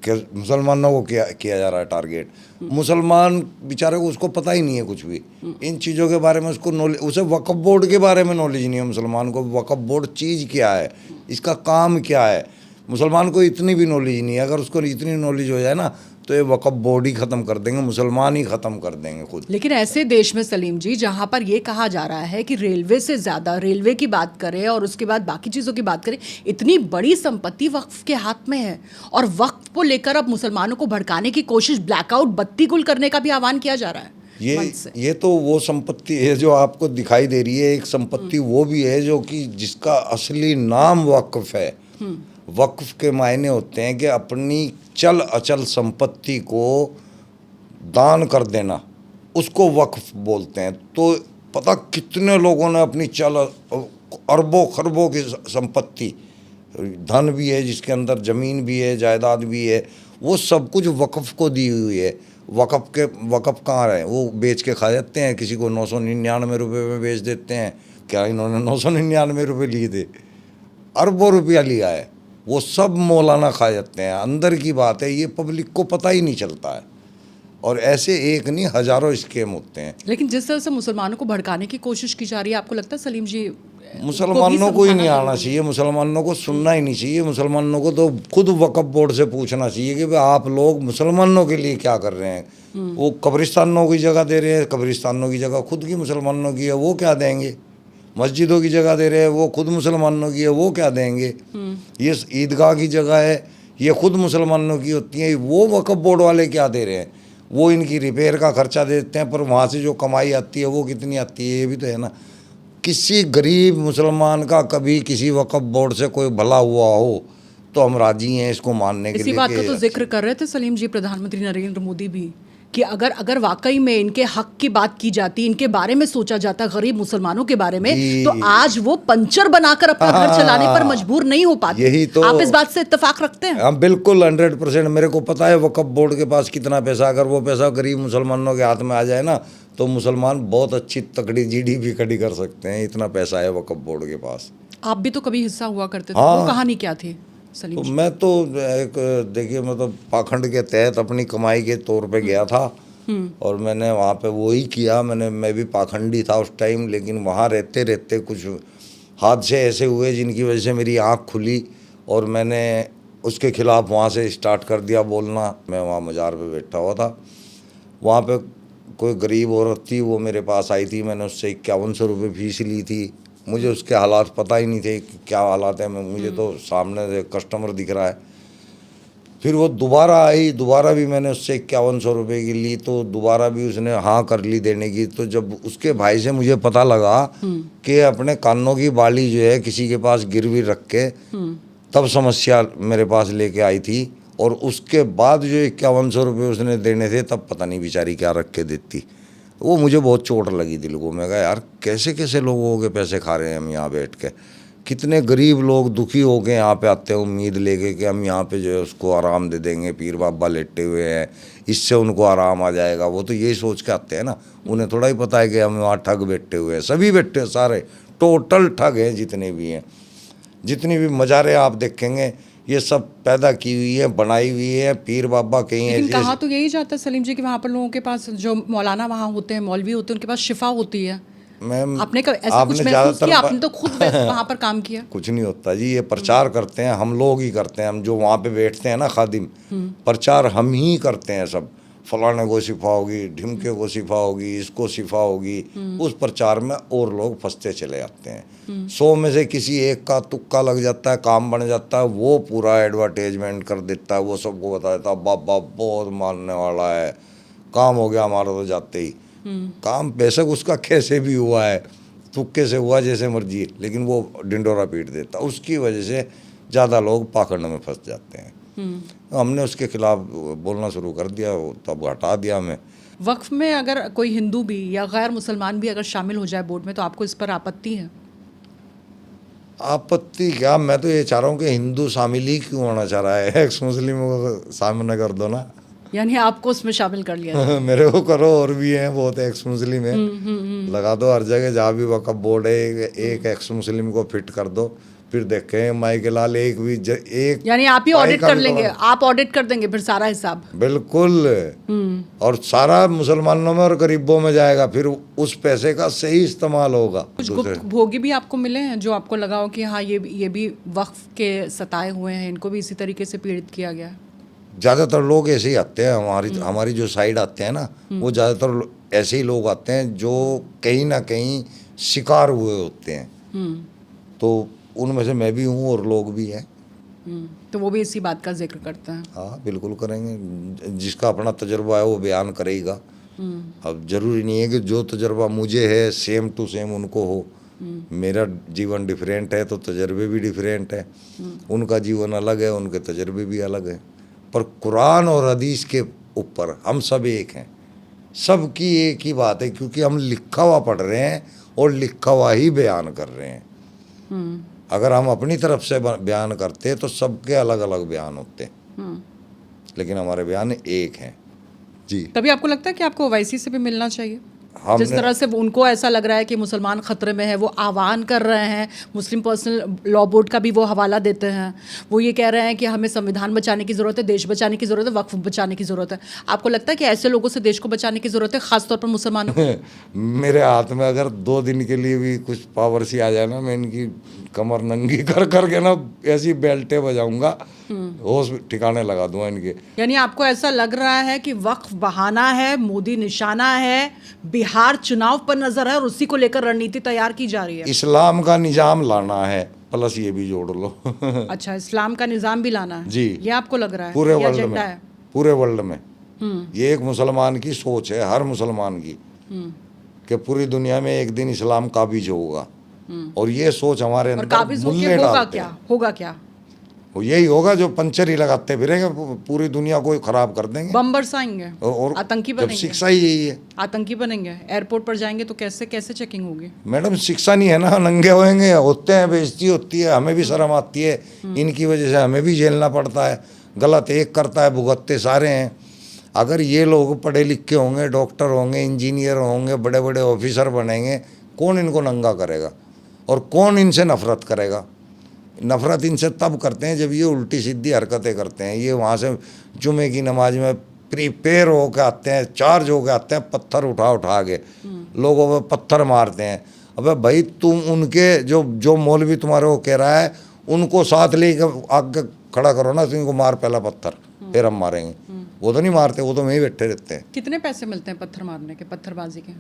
कि मुसलमानों को किया जा रहा है टारगेट। मुसलमान बेचारे को उसको पता ही नहीं है कुछ भी इन चीज़ों के बारे में। उसको नॉलेज, उसे वक्फ बोर्ड के बारे में नॉलेज नहीं है मुसलमान को। वक्फ बोर्ड चीज़ क्या है, इसका काम क्या है, मुसलमान को इतनी भी नॉलेज नहीं है। अगर उसको इतनी नॉलेज हो जाए ना, तो ये वक्फ बोर्ड ही ख़त्म कर देंगे, मुसलमान ही ख़त्म कर देंगे खुद। लेकिन ऐसे देश में सलीम जी, जहां पर ये कहा जा रहा है कि रेलवे से ज़्यादा, रेलवे की बात करें और उसके बाद बाकी चीज़ों की बात करें, इतनी बड़ी संपत्ति वक्फ के हाथ में है और वक्फ को लेकर अब मुसलमानों को भड़काने की कोशिश, ब्लैकआउट, बत्ती गुल करने का भी आह्वान किया जा रहा है। ये तो वो संपत्ति है जो आपको दिखाई दे रही है। एक संपत्ति वो भी है जो कि जिसका असली नाम वक्फ है। वक्फ के मायने होते हैं कि अपनी चल अचल संपत्ति को दान कर देना, उसको वक्फ बोलते हैं। तो पता कितने लोगों ने अपनी अरबों खरबों की संपत्ति, धन भी है जिसके अंदर ज़मीन भी है, जायदाद भी है, वो सब कुछ वक्फ को दी हुई है। वक्फ कहाँ रहे, वो बेच के खा जाते हैं। किसी को 999 रुपये में बेच देते हैं। क्या इन्होंने 999 रुपये लिए थे? अरबों रुपया लिया है। वो सब मौलाना खा जाते हैं। अंदर की बात है, ये पब्लिक को पता ही नहीं चलता है। और ऐसे एक नहीं, हजारों स्कीम होते हैं। लेकिन जिस तरह से मुसलमानों को भड़काने की कोशिश की जा रही है, आपको लगता है सलीम जी मुसलमानों को ही नहीं आना चाहिए, मुसलमानों को सुनना ही नहीं चाहिए। मुसलमानों को तो खुद वक्फ बोर्ड से पूछना चाहिए कि भाई आप लोग मुसलमानों के लिए क्या कर रहे हैं। वो कब्रिस्तानों की जगह दे रहे हैं, कब्रिस्तानों की जगह खुद की मुसलमानों की है, वो क्या देंगे। मस्जिदों की जगह दे रहे हैं, वो खुद मुसलमानों की है, वो क्या देंगे। ये ईदगाह की जगह है, ये खुद मुसलमानों की होती है, वो वक्फ बोर्ड वाले क्या दे रहे हैं। वो इनकी रिपेयर का खर्चा देते हैं, पर वहाँ से जो कमाई आती है वो कितनी आती है, ये भी तो है ना। किसी गरीब मुसलमान का कभी किसी वक्फ बोर्ड से कोई भला हुआ हो तो हम राजी हैं इसको मानने के लिए। इसी बात का तो जिक्र कर रहे थे सलीम जी प्रधानमंत्री नरेंद्र मोदी भी, कि अगर वाकई में इनके हक की बात की जाती, इनके बारे में सोचा जाता, गरीब मुसलमानों के बारे में, तो आज वो पंचर बनाकर अपना घर चलाने पर मजबूर नहीं हो पाते। यही तो, आप इस बात से इत्तेफाक रखते हैं? हम बिल्कुल 100%। मेरे को पता है वक्फ बोर्ड के पास कितना पैसा, अगर वो पैसा गरीब मुसलमानों के हाथ में आ जाए ना, तो मुसलमान बहुत अच्छी तकड़ी GDP खड़ी कर सकते हैं। इतना पैसा है वक्फ बोर्ड के पास। आप भी तो कभी हिस्सा हुआ करते थे। वो कहानी क्या थी सलीम तो जी? मैं तो एक, देखिए, मतलब पाखंड के तहत अपनी कमाई के तौर पे गया था और मैंने वहाँ पे वही किया। मैं भी पाखंडी था उस टाइम, लेकिन वहाँ रहते रहते कुछ हादसे ऐसे हुए जिनकी वजह से मेरी आँख खुली और मैंने उसके खिलाफ़ वहाँ से स्टार्ट कर दिया बोलना। मैं वहाँ मज़ार पे बैठा हुआ था, वहाँ पे कोई गरीब औरत थी, वो मेरे पास आई थी। मैंने उससे 5100 रुपये फीस ली थी। मुझे उसके हालात पता ही नहीं थे कि क्या हालात है। मुझे तो सामने से कस्टमर दिख रहा है। फिर वो दोबारा आई, दोबारा भी मैंने उससे 5100 रुपये की ली, तो दोबारा भी उसने हाँ कर ली देने की। तो जब उसके भाई से मुझे पता लगा कि अपने कानों की बाली जो है किसी के पास गिरवी रख के, तब समस्या मेरे पास लेके आई थी। और उसके बाद जो 5100 रुपये उसने देने थे, तब पता नहीं बेचारी क्या रख के देती। वो मुझे बहुत चोट लगी दिल को। मैं कहा यार कैसे कैसे लोगों के पैसे खा रहे हैं हम यहाँ बैठ के। कितने गरीब लोग दुखी हो के यहाँ पे आते हैं उम्मीद लेके कि हम यहाँ पे जो है उसको आराम दे देंगे, पीर बाबा लेटे हुए हैं, इससे उनको आराम आ जाएगा। वो तो यही सोच के आते हैं ना, उन्हें थोड़ा ही पता है कि हम वहाँ ठग बैठे हुए हैं। सभी बैठे हैं, सारे टोटल ठग हैं जितने भी हैं। जितनी भी मज़ारें आप देखेंगे ये सब पैदा की हुई है, बनाई हुई है, पीर बाबा कहीं है। कहा तो यही जाता है सलीम जी कि वहाँ पर लोगों के पास जो मौलाना वहाँ होते हैं, मौलवी होते हैं, उनके पास शिफा होती है। मैम आपने ऐसा कुछ महसूस किया? आपने तो खुद वहाँ पर काम किया। कुछ नहीं होता जी, ये प्रचार करते हैं, हम लोग ही करते हैं। हम जो वहाँ पे बैठते हैं ना खादिम, प्रचार हम ही करते हैं सब। फलाने को शिफा होगी, ढिमके को शिफा होगी, इसको शिफा होगी। उस प्रचार में और लोग फंसते चले जाते हैं। 100 में से किसी एक का तुक्का लग जाता है, काम बन जाता है, वो पूरा एडवर्टाइजमेंट कर देता है, वो सबको बता देता है बाबा बहुत मानने वाला है, काम हो गया हमारा। तो जाते ही काम बेशक उसका कैसे भी हुआ है, तुक्के से हुआ, जैसे मर्जी, लेकिन वो डिंडोरा पीट देता। उसकी वजह से ज़्यादा लोग पाखंड में फंस जाते हैं। हमने उसके खिलाफ बोलना शुरू कर दिया, तब हटा दिया हमें। वक्फ में अगर कोई हिंदू भी या गैर मुसलमान भी अगर शामिल हो जाए बोर्ड में तो आपको इस पर आपत्ति है? आपत्ति क्या, मैं तो ये चाह रहा हूँ कि हिंदू शामिल ही क्यों होना चाह रहा है, एक्स मुस्लिम को शामिल कर दो ना। यानी आपको उसमें शामिल कर लिया जाए। मेरे को करो, और भी हैं बहुत एक्स मुस्लिम है, लगा दो हर जगह जहाँ भी वक्फ बोर्ड है, एक एक्स मुस्लिम को फिट कर दो, फिर देखें माई के लाल एक भी एक। यानी आप ही ऑडिट कर लेंगे, आप ऑडिट कर देंगे फिर सारा हिसाब? बिल्कुल, और सारा मुसलमानों में और गरीबों में जाएगा, फिर उस पैसे का सही इस्तेमाल होगा। कुछ गुप्त भोगी भी आपको मिले हैं जो आपको लगा हो कि हाँ ये भी वक्फ के सताए हुए हैं, इनको भी इसी तरीके से पीड़ित किया गया? ज़्यादातर लोग ऐसे ही आते हैं, हमारी जो साइड आते हैं ना, वो ज़्यादातर ऐसे ही लोग आते हैं जो कहीं ना कहीं शिकार हुए होते हैं। तो उनमें से मैं भी हूँ और लोग भी हैं। तो वो भी इसी बात का जिक्र करते हैं? हाँ बिल्कुल करेंगे, जिसका अपना तजुर्बा है वो बयान करेगा। अब जरूरी नहीं है कि जो तजुर्बा मुझे है सेम टू सेम उनको हो। मेरा जीवन डिफरेंट है तो तजुर्बे भी डिफरेंट है, उनका जीवन अलग है, उनके तजुर्बे भी अलग है, पर कुरान और हदीस के ऊपर हम सब एक हैं, सबकी एक ही बात है, क्योंकि हम लिखा हुआ पढ़ रहे हैं और लिखा हुआ ही बयान कर रहे हैं। अगर हम अपनी तरफ से बयान करते तो सबके अलग अलग बयान होते, लेकिन हमारे बयान एक हैं जी। तभी आपको लगता है कि आपको ओवैसी से भी मिलना चाहिए? जिस तरह से उनको ऐसा लग रहा है कि मुसलमान खतरे में है, वो आह्वान कर रहे हैं, मुस्लिम पर्सनल लॉ बोर्ड का भी वो हवाला देते हैं, वो ये कह रहे हैं कि हमें संविधान बचाने की ज़रूरत है, देश बचाने की ज़रूरत है, वक्फ बचाने की ज़रूरत है। आपको लगता है कि ऐसे लोगों से देश को बचाने की ज़रूरत है, ख़ासतौर पर मुसलमानों को? मेरे हाथ में अगर 2 दिन के लिए भी कुछ पावर सी आ जाए ना, मैं इनकी कमर नंगी कर करके ना ऐसी बेल्टें बजाऊंगा, होश ठिकाने लगा दूंगा इनके। यानी आपको ऐसा लग रहा है कि वक्फ बहाना है, मोदी निशाना है, बिहार चुनाव पर नजर है और उसी को लेकर रणनीति तैयार की जा रही है? इस्लाम का निजाम लाना है, प्लस ये भी जोड़ लो। अच्छा, इस्लाम का निजाम भी लाना है जी, ये आपको लग रहा है? पूरे ये वर्ल्ड एजेंडा में है? पूरे वर्ल्ड में ये एक मुसलमान की सोच है, हर मुसलमान की, कि पूरी दुनिया में एक दिन इस्लाम काबिज होगा, और ये सोच हमारे और अंदर काबिज होके मुल्ले होगा डालते क्या? हैं। होगा क्या? वो यही होगा जो पंचर ही लगाते फिरेंगे, पूरी दुनिया को खराब कर देंगे, बम बरसाएंगे और आतंकी जब बनेंगे। शिक्षा ही यही है, आतंकी बनेंगे, एयरपोर्ट पर जाएंगे तो कैसे कैसे चेकिंग होगी? मैडम शिक्षा नहीं है ना, नंगे होएंगे, होते हैं, बेइज्जती होती है, हमें भी शर्म आती है, इनकी वजह से हमें भी झेलना पड़ता है। गलत एक करता है, भुगतते सारे हैं। अगर ये लोग पढ़े लिखे होंगे, डॉक्टर होंगे, इंजीनियर होंगे, बड़े बड़े ऑफिसर बनेंगे, कौन इनको नंगा करेगा और कौन इनसे नफरत करेगा? नफरत इनसे तब करते हैं जब ये उल्टी सीधी हरकतें करते हैं। ये वहाँ से जुमे की नमाज में प्रिपेयर होकर आते हैं, चार्ज होकर आते हैं, पत्थर उठा उठा के लोगों पे पत्थर मारते हैं। अबे भाई, तुम उनके जो मौलवी तुम्हारे को कह रहा है उनको साथ लेकर आगे खड़ा करो ना, तो इनको मार पहला पत्थर, फिर हम मारेंगे। वो तो नहीं मारते, वो तो वहीं बैठे रहते हैं। कितने पैसे मिलते हैं पत्थर मारने के, पत्थरबाजी के?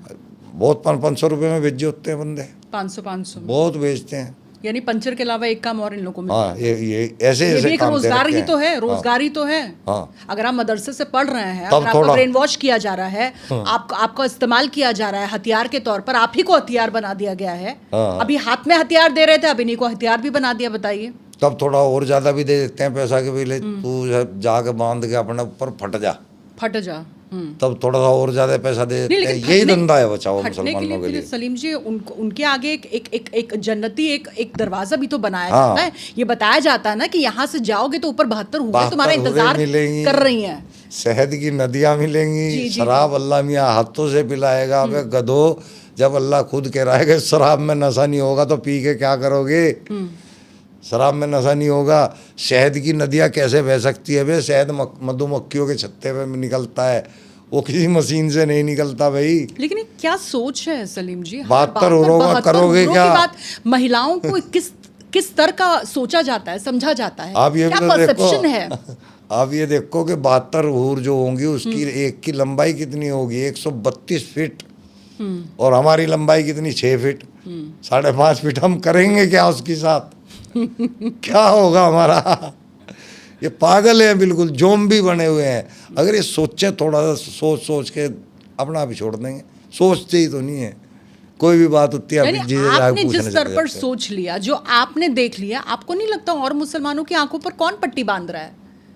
बहुत 500 रुपये में बेचे होते हैं बंदे, 500 बहुत बेचते हैं। यानी पंचर के अलावा एक काम और इन लोगों को हाँ, ये ऐसे ये भी एक काम दे रोजगार रखे ही हैं। तो है, रोजगार ही तो है। हाँ। अगर आप मदरसे से पढ़ रहे हैं, तब अगर आपको थोड़ा- ब्रेन वॉश किया जा रहा है, आपका इस्तेमाल किया जा रहा है हथियार के तौर पर, आप ही को हथियार बना दिया गया है। हाँ। अभी हाथ में हथियार दे रहे थे, अब इन्हीं को हथियार भी बना दिया। बताइए, तब थोड़ा और ज़्यादा भी दे देते हैं पैसा के, पहले तू जाके बांध के अपने ऊपर फट जा, फट जा। तब थोड़ा सा और ज्यादा पैसा दे देते हैं। यही धंधा है बचाओ मुसलमानों के लिए। सलीम जी, उनके आगे एक जन्नती एक दरवाजा भी तो बनाया हाँ। जाता है। ये बताया जाता है ना कि यहाँ से जाओगे तो ऊपर 72 हुए तुम्हारा इंतजार कर रही हैं, शहद की नदियाँ मिलेंगी, जी, शराब अल्लाह मियाँ हाथों से पिलाएगा। अबे गधो, जब अल्लाह खुद कह रहा है कि शराब में नशा नहीं होगा तो पी के क्या करोगे? शराब में नशा नहीं होगा, शहद की नदियाँ कैसे बह सकती है? भाई शहद मधुमक्खियों के छत्ते पे निकलता है, वो किसी मशीन से नहीं निकलता भाई। लेकिन ये क्या सोच है सलीम जी? 72 करोगे क्या? बात महिलाओं को किस स्तर का सोचा जाता है, समझा जाता है? आप ये क्या भी तो परसेप्शन देखो, है? आप ये देखो कि 72 हूर जो होंगी उसकी एक की लंबाई कितनी होगी? 132 फीट, और हमारी लंबाई कितनी? 6 फीट, 5.5 फीट। हम करेंगे क्या उसके साथ? क्या होगा हमारा? ये पागल है बिल्कुल, जोम्बी बने हुए हैं। अगर ये सोचे थोड़ा सा, सोच के अपना भी छोड़ देंगे। सोचते ही तो नहीं है, कोई भी बात होती है आपने जिस स्तर पर सोच लिया, जो आपने देख लिया, आपको नहीं लगता और मुसलमानों की आंखों पर कौन पट्टी बांध रहा है?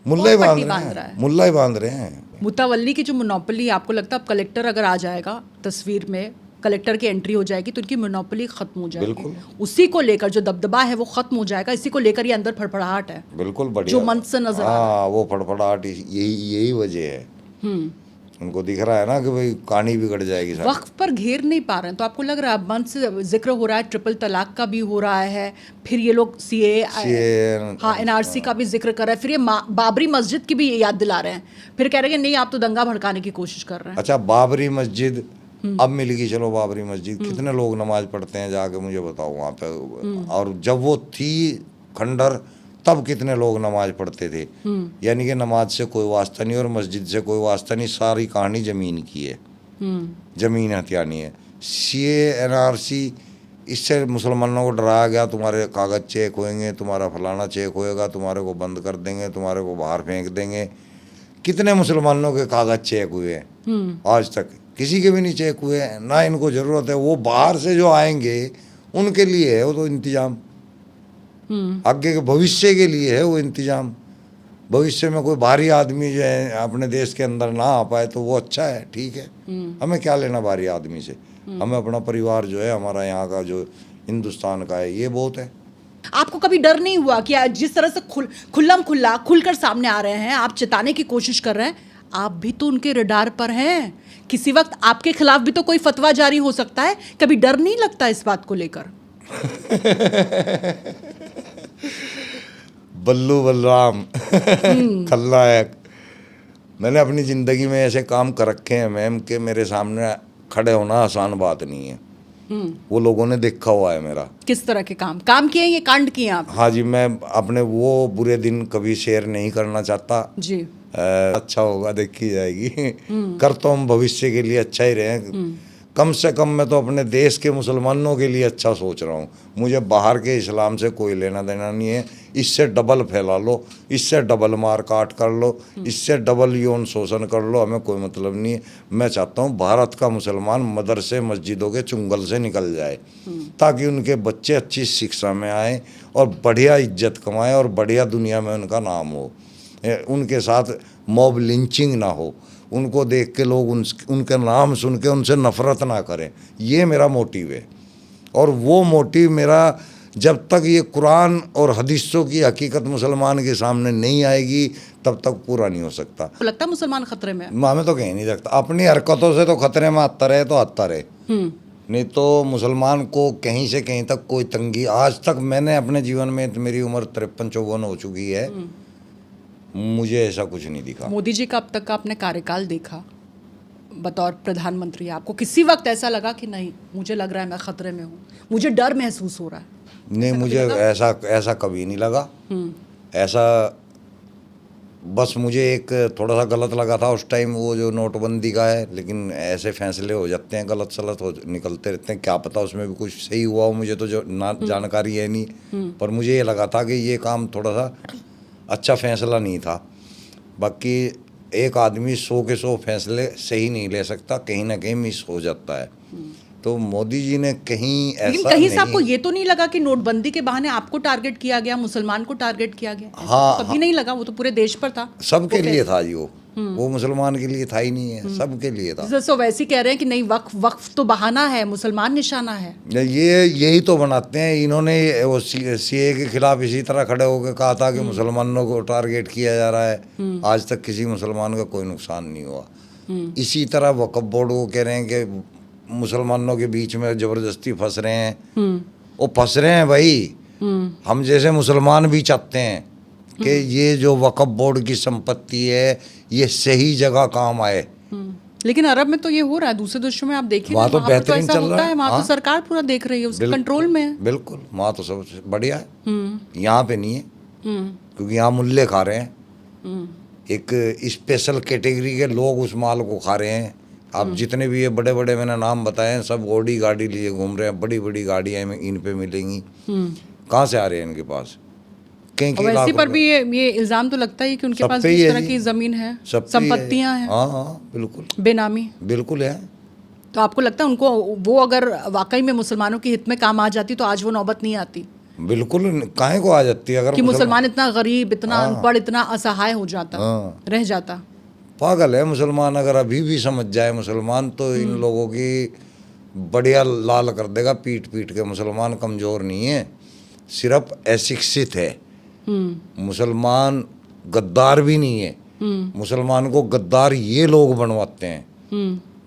मुल्ला ही कौन बांध पट्टी रहे बांध रहा हैं, है? मुल्ला ही बांध रहे हैं। मुतावल्ली की जो मोनोपोली, आपको लगता है अब कलेक्टर अगर आ जाएगा तस्वीर में, कलेक्टर की एंट्री हो जाएगी तो उनकी मोनोपोली खत्म हो जाएगी, बिल्कुल। उसी को लेकर जो दबदबा है वो खत्म हो जाएगा, इसी को लेकर ये अंदर फड़फड़ाहट है बिल्कुल बढ़िया, जो मंच से नजर आ रहा है। हाँ वो फड़फड़ाहट यही वजह है। उनको दिख रहा है ना कि भाई कहानी बिगड़ जाएगी सारी। वक्फ पर घेर नहीं पा रहे हैं, तो आपको लग रहा है मंच से जिक्र हो रहा है, ट्रिपल तलाक का भी हो रहा है, फिर ये लोग सीए, हाँ एनआरसी का भी जिक्र कर रहे हैं, फिर ये बाबरी मस्जिद की भी याद दिला रहे हैं, फिर कह रहे हैं नहीं आप तो दंगा भड़काने की कोशिश कर रहे हैं। अच्छा बाबरी मस्जिद अब मिल गई, चलो बाबरी मस्जिद कितने लोग नमाज पढ़ते हैं जाके मुझे बताओ वहाँ पे, और जब वो थी खंडर तब कितने लोग नमाज पढ़ते थे। यानी कि नमाज से कोई वास्ता नहीं और मस्जिद से कोई वास्ता नहीं, सारी कहानी जमीन की है, जमीन हथियानी है। सीए एनआरसी इससे मुसलमानों को डराया गया, तुम्हारे कागज चेक होएंगे, तुम्हारा फलाना चेक होएगा, तुम्हारे को बंद कर देंगे, तुम्हारे को बाहर फेंक देंगे। कितने मुसलमानों के कागज चेक हुए हैं? आज तक किसी के भी नहीं चेक हुए हैं, ना इनको ज़रूरत है। वो बाहर से जो आएंगे उनके लिए है वो तो इंतज़ाम, आगे के भविष्य के लिए है वो इंतज़ाम। भविष्य में कोई बाहरी आदमी जो है अपने देश के अंदर ना आ पाए तो वो अच्छा है, ठीक है। हमें क्या लेना बाहरी आदमी से, हमें अपना परिवार जो है हमारा यहाँ का जो हिंदुस्तान का है ये बहुत है। आपको कभी डर नहीं हुआ कि जिस तरह से खुल्लम खुल्ला खुलकर सामने आ रहे हैं, आप चिताने की कोशिश कर रहे हैं, आप भी तो उनके रडार पर हैं, किसी वक्त आपके खिलाफ भी तो कोई फतवा जारी हो सकता है, कभी डर नहीं लगता इस बात को लेकर? बल्लू बलराम खलनायक, मैंने अपनी ज़िंदगी में ऐसे काम कर रखे हैं मैम कि मेरे सामने खड़े होना आसान बात नहीं है। वो लोगों ने देखा हुआ है मेरा। किस तरह के काम किए, ये कांड किए आप? हाँ जी, मैं अपने वो बुरे दिन कभी शेयर नहीं करना चाहता जी। अच्छा होगा देखी जाएगी। कर तो हम भविष्य के लिए अच्छा ही रहे, कम से कम मैं तो अपने देश के मुसलमानों के लिए अच्छा सोच रहा हूँ। मुझे बाहर के इस्लाम से कोई लेना देना नहीं है। इससे डबल फैला लो, इससे डबल मार काट कर लो, इससे डबल यौन शोषण कर लो, हमें कोई मतलब नहीं है। मैं चाहता हूँ भारत का मुसलमान मदरसे मस्जिदों के चुंगल से निकल जाए ताकि उनके बच्चे अच्छी शिक्षा में आए और बढ़िया इज्जत कमाएं और बढ़िया दुनिया में उनका नाम हो। उनके साथ मॉब लिंचिंग ना हो, उनको देख के लोग उनके नाम सुन के उनसे नफ़रत ना करें। ये मेरा मोटिव है और वो मोटिव मेरा जब तक ये कुरान और हदीसों की हकीकत मुसलमान के सामने नहीं आएगी तब तक पूरा नहीं हो सकता। तो लगता है मुसलमान खतरे में? हमें तो कहीं नहीं लगता, अपनी हरकतों से तो खतरे में आता रहे तो आता रहे, नहीं तो मुसलमान को कहीं से कहीं तक कोई तंगी आज तक मैंने अपने जीवन में, मेरी उम्र 53-54 हो चुकी है, मुझे ऐसा कुछ नहीं दिखा। मोदी जी का अब तक का आपने कार्यकाल देखा बतौर प्रधानमंत्री, आपको किसी वक्त ऐसा लगा कि नहीं मुझे लग रहा है मैं खतरे में हूँ, मुझे डर महसूस हो रहा है? नहीं, मुझे ऐसा कभी नहीं लगा। ऐसा बस मुझे एक थोड़ा सा गलत लगा था उस टाइम वो जो नोटबंदी का है, लेकिन ऐसे फैसले हो जाते हैं गलत सलत हो निकलते रहते हैं, क्या पता उसमें भी कुछ सही हुआ हो, मुझे तो जो ना जानकारी है नहीं। पर मुझे ये लगा था कि ये काम थोड़ा सा अच्छा फैसला नहीं था। बाकी एक आदमी 100 के 100 फैसले सही नहीं ले सकता, कहीं ना कहीं मिस हो जाता है। तो मोदी जी ने कहीं ऐसा लेकिन कहीं से आपको ये तो नहीं लगा कि नोटबंदी के बहाने आपको टारगेट किया गया, मुसलमान को टारगेट किया गया? हाँ, कभी नहीं लगा, वो तो पूरे देश पर था, सबके लिए था जी। वो मुसलमान के लिए था ही नहीं है, सबके लिए था। सो वैसे कह रहे हैं कि नहीं वक्फ तो बहाना है, मुसलमान निशाना है। ये यही तो बनाते हैं इन्होंने। वो सीए के खिलाफ इसी तरह खड़े होकर कहा था कि मुसलमानों को टारगेट किया जा रहा है, आज तक किसी मुसलमान का कोई नुकसान नहीं हुआ। इसी तरह वक्फ बोर्ड को कह रहे हैं कि मुसलमानों के बीच में जबरदस्ती फंस रहे हैं। वो फंस रहे हैं भाई, हम जैसे मुसलमान भी चाहते हैं कि ये जो वक्फ बोर्ड की संपत्ति है ये सही जगह काम आए। लेकिन अरब में तो ये हो रहा है, दूसरे देशों में आप देखिए वहाँ तो बेहतरीन चल रहा है, वहाँ तो सरकार पूरा देख रही है, उसके कंट्रोल में है। बिल्कुल, वहाँ तो सबसे बढ़िया है, यहाँ पे नहीं है क्योंकि यहाँ मुल्ले खा रहे हैं। एक स्पेशल कैटेगरी के लोग उस माल को खा रहे हैं। आप जितने भी ये बड़े बड़े मैंने नाम बताए हैं सब ऑडी गाड़ी लिए घूम रहे हैं, बड़ी बड़ी गाड़ियाँ इन पे मिलेंगी। कहाँ से आ रहे हैं इनके पास? वैसे पर भी ये इल्जाम तो लगता है कि उनके पास इस तरह की जमीन है, संपत्तियां हैं। हाँ बिल्कुल, बेनामी बिल्कुल है। तो आपको लगता है उनको वो अगर वाकई में मुसलमानों के हित में काम आ जाती तो आज वो नौबत नहीं आती? बिल्कुल काहे को आ जाती है अगर कि मुसलमान इतना गरीब, इतना अनपढ़, इतना असहाय हो जाता, रह जाता। पागल है मुसलमान। अगर अभी भी समझ जाए मुसलमान तो इन लोगों की बढ़िया लाल कर देगा पीट पीट के। मुसलमान कमज़ोर नहीं है, सिर्फ अशिक्षित है। मुसलमान गद्दार भी नहीं है। मुसलमान को गद्दार ये लोग बनवाते हैं,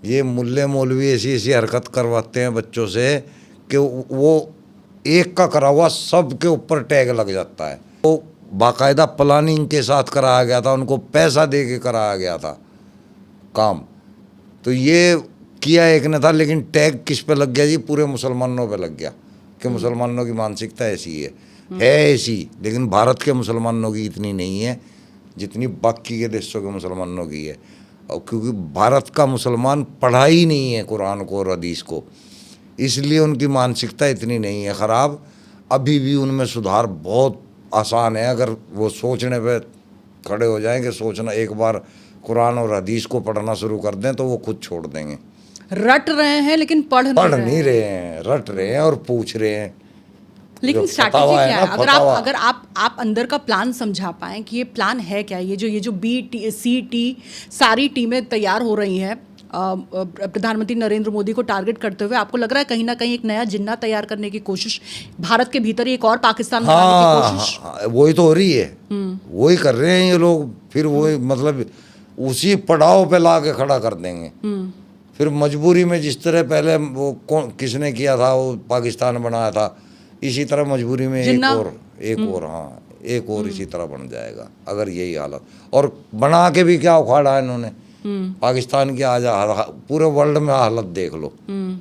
ये मुल्ले मौलवी ऐसी ऐसी हरकत करवाते हैं बच्चों से कि वो एक का करा हुआ सब के ऊपर टैग लग जाता है। वो बाकायदा प्लानिंग के साथ कराया गया था, उनको पैसा दे के कराया गया था काम। तो ये किया एक ने था, लेकिन टैग किस पे लग गया जी? पूरे मुसलमानों पे लग गया कि मुसलमानों की मानसिकता ऐसी है ऐसी। लेकिन भारत के मुसलमानों की इतनी नहीं है जितनी बाकी के देशों के मुसलमानों की है। और क्योंकि भारत का मुसलमान पढ़ा ही नहीं है कुरान को और हदीस को, इसलिए उनकी मानसिकता इतनी नहीं है ख़राब। अभी भी उनमें सुधार बहुत आसान है अगर वो सोचने पे खड़े हो जाएंगे। सोचना एक बार कुरान और हदीस को पढ़ना शुरू कर दें तो वो खुद छोड़ देंगे। रट रहे हैं लेकिन पढ़ नहीं रहे हैं, रट रहे हैं और पूछ रहे हैं। लेकिन स्ट्रैटेजी क्या है? अगर आप अंदर का प्लान समझा पाएं कि ये प्लान है क्या, ये जो बी सी टी सारी टीमें तैयार हो रही हैं प्रधानमंत्री नरेंद्र मोदी को टारगेट करते हुए, आपको लग रहा है कहीं ना कहीं एक नया जिन्ना तैयार करने की कोशिश भारत के भीतर ही एक और पाकिस्तान बनाने की कोशिश? वही तो हो रही है, वही कर रहे हैं ये लोग। फिर वही मतलब उसी पड़ाव पे ला के खड़ा कर देंगे। फिर मजबूरी में जिस तरह पहले वो किसने किया था, वो पाकिस्तान बनाया था, इसी तरह मजबूरी में एक और इसी तरह बन जाएगा अगर यही हालत। और बना के भी क्या उखाड़ा है इन्होंने पाकिस्तान की। आज पूरे वर्ल्ड में हालत देख लो,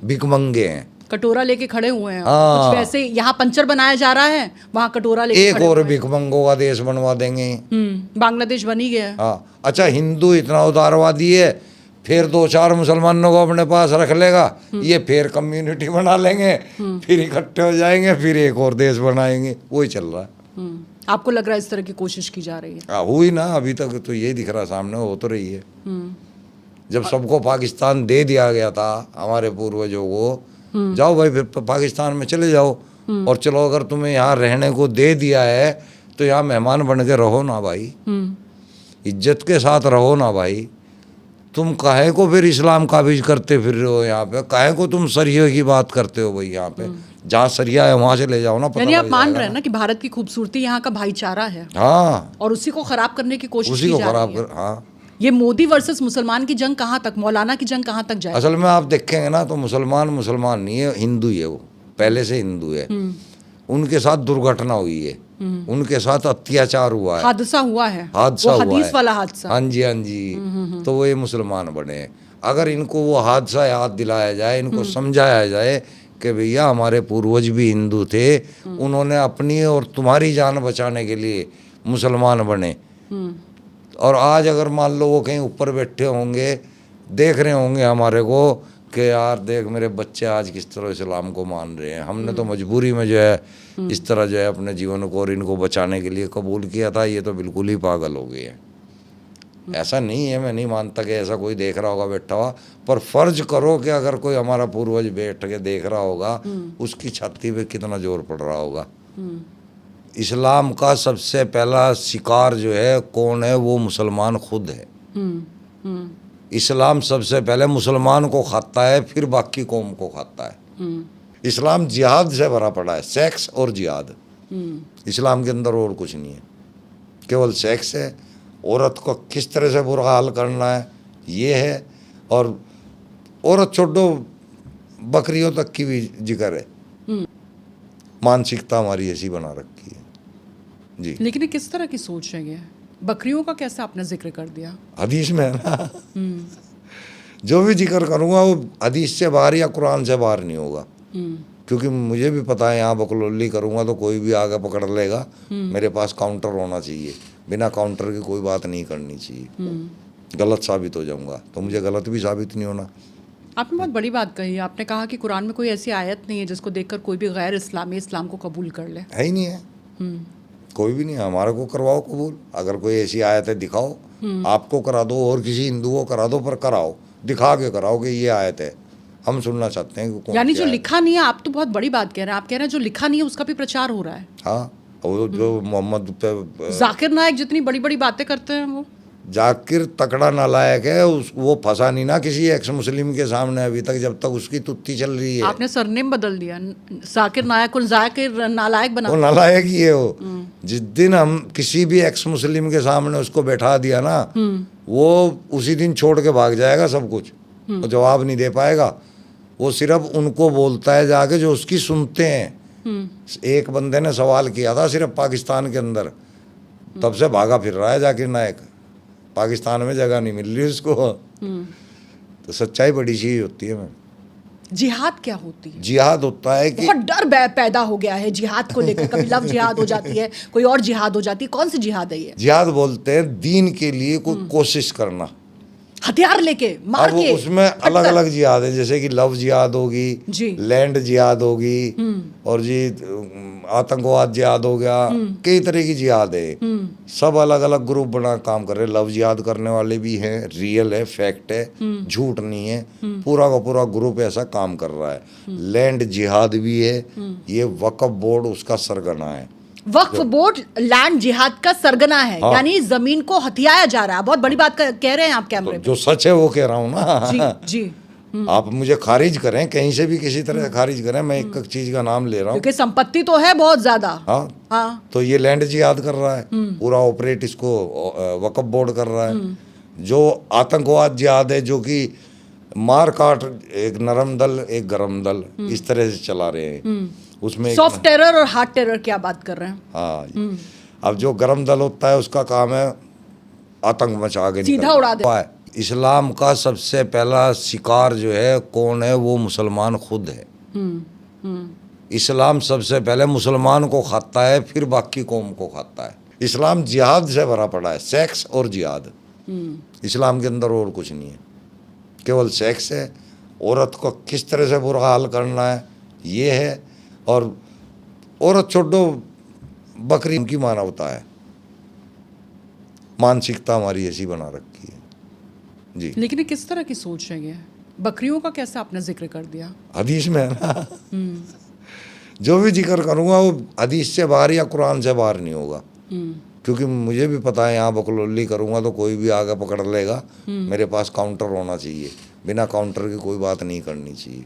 भिखमंगे हैं, कटोरा लेके खड़े हुए हैं। कुछ वैसे यहाँ पंचर बनाया जा रहा है, वहाँ कटोरा लेके एक और भिखमंगों का देश बनवा देंगे। बांग्लादेश बन ही गया। हाँ, अच्छा हिंदू इतना उदारवादी है, फिर 2-4 मुसलमानों को अपने पास रख लेगा, ये फिर कम्युनिटी बना लेंगे, फिर इकट्ठे हो जाएंगे, फिर एक और देश बनाएंगे। वही चल रहा है। आपको लग रहा है इस तरह की कोशिश की जा रही है? हुई ना, अभी तक तो ये दिख रहा सामने, हो तो रही है। जब सबको पाकिस्तान दे दिया गया था हमारे पूर्वजों को, जाओ भाई फिर पाकिस्तान में चले जाओ, और चलो अगर तुम्हें यहाँ रहने को दे दिया है तो यहाँ मेहमान बन के रहो ना भाई, इज्जत के साथ रहो ना भाई। तुम काहे को फिर इस्लाम काबिज करते फिर रहे हो यहाँ पे? काहे को तुम सरिये की बात करते हो भाई? यहाँ पे जहाँ सरिया है वहाँ से ले जाओ ना। यानी आप मान रहे हैं ना कि भारत की खूबसूरती यहाँ का भाईचारा है। हाँ, और उसी को खराब करने की कोशिश की जा रही है। हाँ, ये मोदी वर्सेस मुसलमान की जंग कहाँ तक, मौलाना की जंग कहाँ तक जाए? असल में आप देखेंगे ना तो मुसलमान नहीं है, हिंदू ही है। वो पहले से हिंदू है। उनके साथ दुर्घटना हुई है, उनके साथ अत्याचार हुआ है, हादसा हुआ है, हदीस वाला हादसा। हाँ जी, हाँ जी। तो वो ये मुसलमान बने। अगर इनको वो हादसा याद दिलाया जाए, इनको समझाया जाए कि भैया हमारे पूर्वज भी हिंदू थे, उन्होंने अपनी और तुम्हारी जान बचाने के लिए मुसलमान बने। और आज अगर मान लो वो कहीं ऊपर बैठे होंगे, देख रहे होंगे हमारे को कि यार देख मेरे बच्चे आज किस तरह इस्लाम को मान रहे हैं, हमने तो मजबूरी में जो है इस तरह जो है अपने जीवन को और इनको बचाने के लिए कबूल किया था, ये तो बिल्कुल ही पागल हो गए हैं। ऐसा नहीं है, मैं नहीं मानता कि ऐसा कोई देख रहा होगा बैठा हुआ, पर फर्ज करो कि अगर कोई हमारा पूर्वज बैठ के देख रहा होगा, उसकी छाती पे कितना जोर पड़ रहा होगा। इस्लाम का सबसे पहला शिकार जो है कौन है? वो मुसलमान खुद है। इस्लाम सबसे पहले मुसलमान को खाता है, फिर बाकी कौम को खाता है। इस्लाम जिहाद से भरा पड़ा है, सेक्स और जिहाद। इस्लाम के अंदर और कुछ नहीं है, केवल सेक्स है। औरत को किस तरह से बुरा हाल करना है ये है, और औरत छोड़ो बकरियों तक की भी जिक्र है। मानसिकता हमारी ऐसी बना रखी है जी। लेकिन ये किस तरह की सोच है? ये बकरियों का कैसे आपने जिक्र कर दिया? हदीस में है ना। जो भी जिक्र करूँगा वो हदीस से बाहर या कुरान से बाहर नहीं होगा, क्योंकि मुझे भी पता है यहाँ बकलोली करूँगा तो कोई भी आगे पकड़ लेगा। मेरे पास काउंटर होना चाहिए, बिना काउंटर की कोई बात नहीं करनी चाहिए। गलत साबित हो जाऊँगा तो मुझे गलत भी साबित नहीं होना। आपने बहुत बड़ी बात कही। आपने कहा कि कुरान में कोई ऐसी आयत नहीं है जिसको देखकर कोई भी गैर इस्लामी इस्लाम को कबूल कर ले। है ही नहीं है, कोई भी नहीं है। हमारे को करवाओ कबूल, अगर कोई ऐसी आयत है दिखाओ। आपको करा दो और किसी हिंदू को करा दो, पर कराओ, दिखा के कराओ कि ये आयत है, हम सुनना चाहते हैं कि कौन यानी क्या जो है। लिखा नहीं है, आप तो बहुत बड़ी बात कह रहे हैं, आप कह रहे हैं जो लिखा नहीं है उसका भी प्रचार हो रहा है। हाँ, वो जो मोहम्मद पे जाकिर नायक जितनी बड़ी बड़ी बातें करते हैं वो जाकिर तकड़ा नालायक है, वो फंसा नहीं ना किसी एक्स मुस्लिम के सामने अभी तक, जब तक उसकी तुत्ती चल रही है। आपने सरनेम बदल दिया, जाकिर नायक को जाकिर नालायक बना वो नालायक ही है वो। जिस दिन हम किसी भी एक्स मुस्लिम के सामने उसको बैठा दिया ना, वो उसी दिन छोड़ के भाग जाएगा सब कुछ, वो जवाब नहीं दे पाएगा। वो सिर्फ उनको बोलता है जाके जो उसकी सुनते हैं। एक बंदे ने सवाल किया था सिर्फ पाकिस्तान के अंदर, तब से भागा फिर रहा है जाकिर नायक, पाकिस्तान में जगह नहीं मिल रही उसको। तो सच्चाई बड़ी चीज होती है। मैम जिहाद क्या होती है? जिहाद होता है कि बहुत डर पैदा हो गया है जिहाद को लेकर, कभी लव जिहाद हो जाती है, कोई और जिहाद हो जाती है, कौन सी जिहाद है ये? जिहाद बोलते हैं दीन के लिए कोई कोशिश करना। हथियार लेके मार अब के उसमें अलग अलग जिहाद है, जैसे कि लव जिहाद होगी, जी। लैंड जिहाद होगी, और जी आतंकवाद जिहाद हो गया, कई तरह की जिहाद है। सब अलग अलग ग्रुप बना काम कर रहे हैं। लव जिहाद करने वाले भी हैं, रियल है, फैक्ट है, झूठ नहीं है, पूरा का पूरा ग्रुप ऐसा काम कर रहा है। लैंड जिहाद भी है, ये वक्फ बोर्ड उसका सरगना है। वक्फ बोर्ड लैंड जिहाद का सरगना है। हाँ। यानी जमीन को हथियाया जा रहा है। बहुत बड़ी बात कह रहे हैं आप कैमरे पे। जो सच है वो कह रहा हूँ ना। जी जी, आप मुझे खारिज करें, कहीं से भी किसी तरह से खारिज करें, मैं एक एक चीज का नाम ले रहा हूँ। क्योंकि संपत्ति तो है बहुत ज्यादा। हाँ, हाँ, तो ये लैंड जिहाद कर रहा है, पूरा ऑपरेट इसको वक्फ बोर्ड कर रहा है। जो आतंकवाद जिहाद है, जो कि मार काट, एक नरम दल एक गरम दल, इस तरह से चला रहे हैं। उसमें सॉफ्ट टेरर और हार्ड टेरर क्या बात कर रहे हैं? हाँ, अब जो गरम दल होता है उसका काम है आतंक मचा के सीधा निकलना। उड़ा दे। इस्लाम का सबसे पहला शिकार जो है कौन है? वो मुसलमान खुद है। इस्लाम सबसे पहले मुसलमान को खाता है, फिर बाकी कौम को खाता है। इस्लाम जिहाद से भरा पड़ा है, सेक्स और जिहाद। इस्लाम के अंदर और कुछ नहीं है, केवल सेक्स है। औरत को किस तरह से बुरा हाल करना है ये है, और औरत छोड़ो, बकरी की मानवता है। मानसिकता हमारी ऐसी बना रखी है जी। लेकिन ये किस तरह की सोच है ये? बकरियों का कैसे आपने जिक्र कर दिया? हदीस में है ना। जो भी जिक्र करूँगा वो हदीस से बाहर या कुरान से बाहर नहीं होगा, क्योंकि मुझे भी पता है यहाँ बकलोली करूँगा तो कोई भी आगे पकड़ लेगा। मेरे पास काउंटर होना चाहिए, बिना काउंटर की कोई बात नहीं करनी चाहिए।